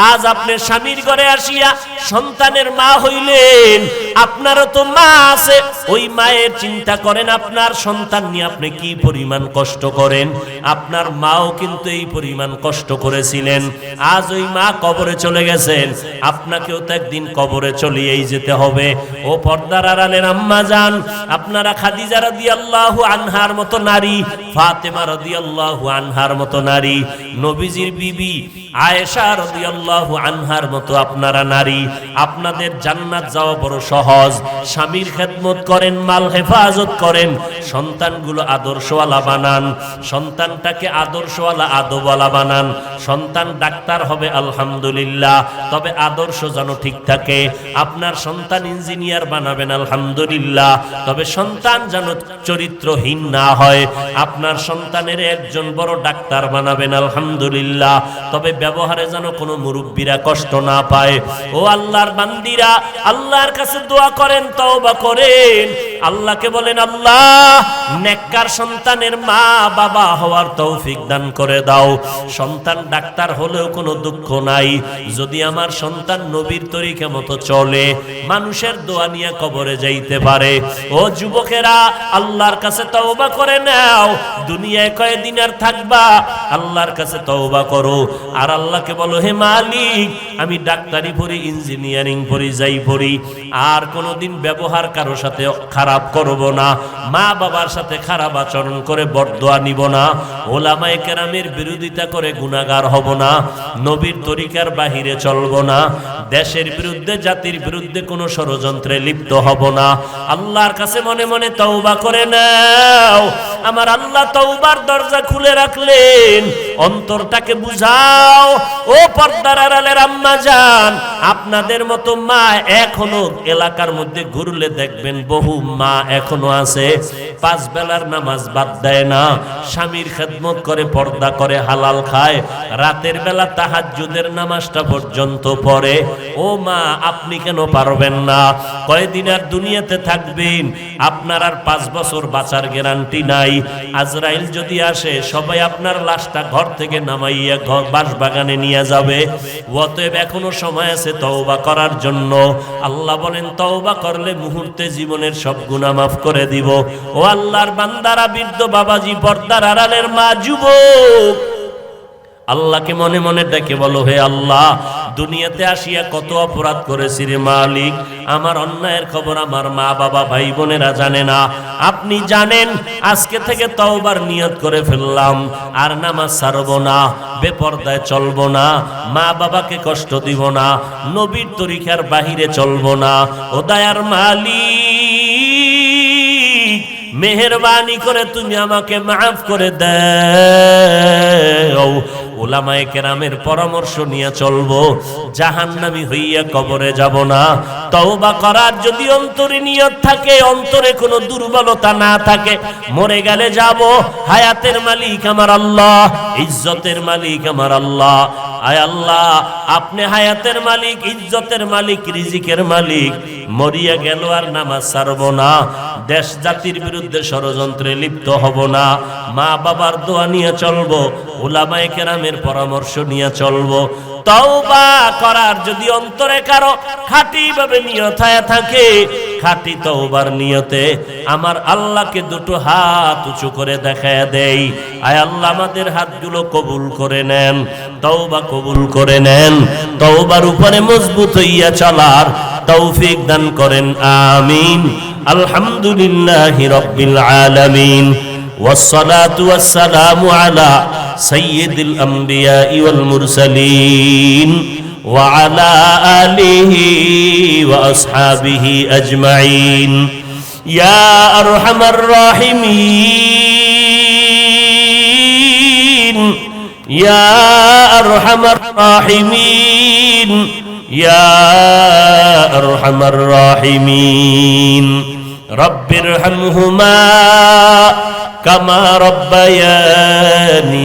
আজ আপনি স্বামীর ঘরে আসিয়া সন্তানের মা হইলেন, আপনারও তো মা আছে, ওই মায়ের চিন্তা করেন আপনার সন্তান নিয়ে আপনি কি পরিমাণ কষ্ট করেন। আপনার মাও কিন্তু এই পরিমাণ কষ্ট করেছিলেন। আজ ওই মা কবরে চলে গেছেন, আপনাকেও তো একদিন কবরে চলিয়েই যেতে হবে। ও পর্দার আড়ালের আম্মা জান, আপনারা খাদিজা রাদিয়াল্লাহু আনহার মতো নারী, ফাতেমা রাদিয়াল্লাহু আনহার মতো নারী, নবীজির বিবি আয়েশা রাদিয়াল্লাহু আনহার মতো আপনারা নারী। আপনাদের জান্নাত যাওয়া বড় সহজ। স্বামীর খেদমত করেন, মাল হেফাজত করেন, সন্তানগুলো আদর্শওয়ালা বানান, সন্তানটাকে আদর্শওয়ালা আদবওয়ালা বানান। সন্তান ডাক্তার হবে আলহামদুলিল্লাহ, তবে আদর্শ যেন ঠিক থাকে। আপনার সন্তান ইঞ্জিনিয়ার বানাবেন আলহামদুলিল্লাহ, তবে সন্তান যেন চরিত্রহীন না হয়। আপনার সন্তানের একজন বড় ডাক্তার বানাবেন আলহামদুলিল্লাহ, তবে ব্যবহারে যেন কোনো মুরব্বীরা কষ্ট না পায়। ও আল্লাহর বান্দিরা, আল্লাহর কাছে দোয়া করেন, তওবা করেন, আল্লাহকে বলেন, আল্লাহ নেককার সন্তানের মা বাবা হওয়ার তৌফিক দান করে দাও। সন্তান ডাক্তার হলেও কোনো দুঃখ নাই, যদি আমার সন্তান নবীর তরিকা মতো চলে, মানুষের দোয়া নিয়ে কবরে যাইতে পারে। ও যুবকেরা, আল্লাহর কাছে তওবা করে নাও। দুনিয়ায় কয়দিন আর থাকবা, আল্লাহর কাছে তওবা করো। আর আল্লাহকে বলো, হে মালিক, আমি ডাক্তারি পড়ি, ইঞ্জিনিয়ারিং পড়ি, যাই পড়ি, আর কোনোদিন ব্যবহার কারো সাথে খারাপ করব না, মা বাবার সাথে খারাপ আচরণ করে বরদোয়া নিব না, ওলামায়ে কেরামের বিরোধিতা করে গুনাহগার হব না, নবীর তরিকার বাহিরে চলব না, দেশের বিরুদ্ধে জাতির বিরুদ্ধে কোনো ষড়যন্ত্রে লিপ্ত হব না। আল্লাহর কাছে মনে মনে তওবা করে নাও। আমার আল্লাহ তওবার দরজা খুলে রাখলেন, অন্তরটাকে বুঝাও। ও পর্দার আড়ালের আম্মা জান, আপনাদের মতো মা এখনো এলাকার মধ্যে ঘুরলে দেখবেন বহু মা এখনো আছে, 5 বেলার নামাজ বাদ দেয় না, স্বামীর খেদমত করে, পর্দা করে, হালাল খায়, রাতের বেলা তাহাজ্জুদের নামাজটা পর্যন্ত পড়ে। ও মা, আপনি কেন পারবেন না? কয়দিন আর দুনিয়াতে থাকবেন? আপনার আর 5 বছর বাঁচার গ্যারান্টি নাই। আজরাইল যদি আসে, সবাই আপনার লাশটা ঘর থেকে নামাইয়া বাসবাগানে নিয়ে যাবে। অতএব এখনো সময় আছে তওবা করার জন্য। আল্লাহ বলেন, তওবা করলে মুহূর্তে জীবনের সব গুনাহ মাফ করে দিব। ও আল্লাহর বান্দারা, বৃদ্ধ বাবাজি, পর্দার আড়ালের মা, যুবক, আল্লাহকে মনে মনে ডেকে বলো, হে আল্লাহ, দুনিয়াতে আসিয়া কত অপরাধ করেছি রে মালিক, আমার অন্যায়ের খবর আমার মা বাবা ভাই বোনেরা জানে না, আপনি জানেন। আজকে থেকে তওবার নিয়ত করে ফেললাম, আর নামাজ ছাড়ব না, বেপরদায় চলব না, মা বাবাকে কষ্ট দিব না, নবীর তরিকার বাহিরে চলব না। ও দয়ার মালিক, মেহেরবানি করে তুমি আমাকে মাফ করে দাও। ওলামায়ে কেরামের পরামর্শ নিয়ে চলবো, জাহান্নামী হইয়া কবরে যাব না। তওবা করার যদি অন্তরে নিয়ত থাকে, অন্তরে কোনো দুর্বলতা না থাকে, মরে গেলে যাব, হায়াতের মালিক আমার আল্লাহ, ইজ্জতের মালিক আমার আল্লাহ। আয় আল্লাহ, আপনি হায়াতের মালিক, ইজ্জতের মালিক, রিজিকের মালিক। মরিয়া গেল আর নামাজ ছাড়ব না, দেশ জাতির বিরুদ্ধে ষড়যন্ত্রে লিপ্ত হব না, মা বাবার দোয়া নিয়ে চলবো, উলামায়ে কেরামের পরামর্শ নিয়ে চলবো। তওবা করার যদি অন্তরে কারো খাঁটি ভাবে নিয়ত থাকে, খাঁটি তওবার নিয়তে আমার আল্লাহকে দুটো হাত উঁচু করে দেখায় দেই। আয় আল্লাহ, আমাদের হাতগুলো কবুল করে নেন, তওবা কবুল করে নেন, তওবার উপরে মজবুত হইয়া চলার তৌফিক দান করেন, আমিন। আলহামদুলিল্লাহি রাব্বিল আলামিন, والصلاة والسلام على سيد الأنبياء والمرسلين وعلى آله وأصحابه أجمعين يا أرحم الراحمين يا أرحم الراحمين يا أرحم الراحمين رب ارحمهما كما ربياني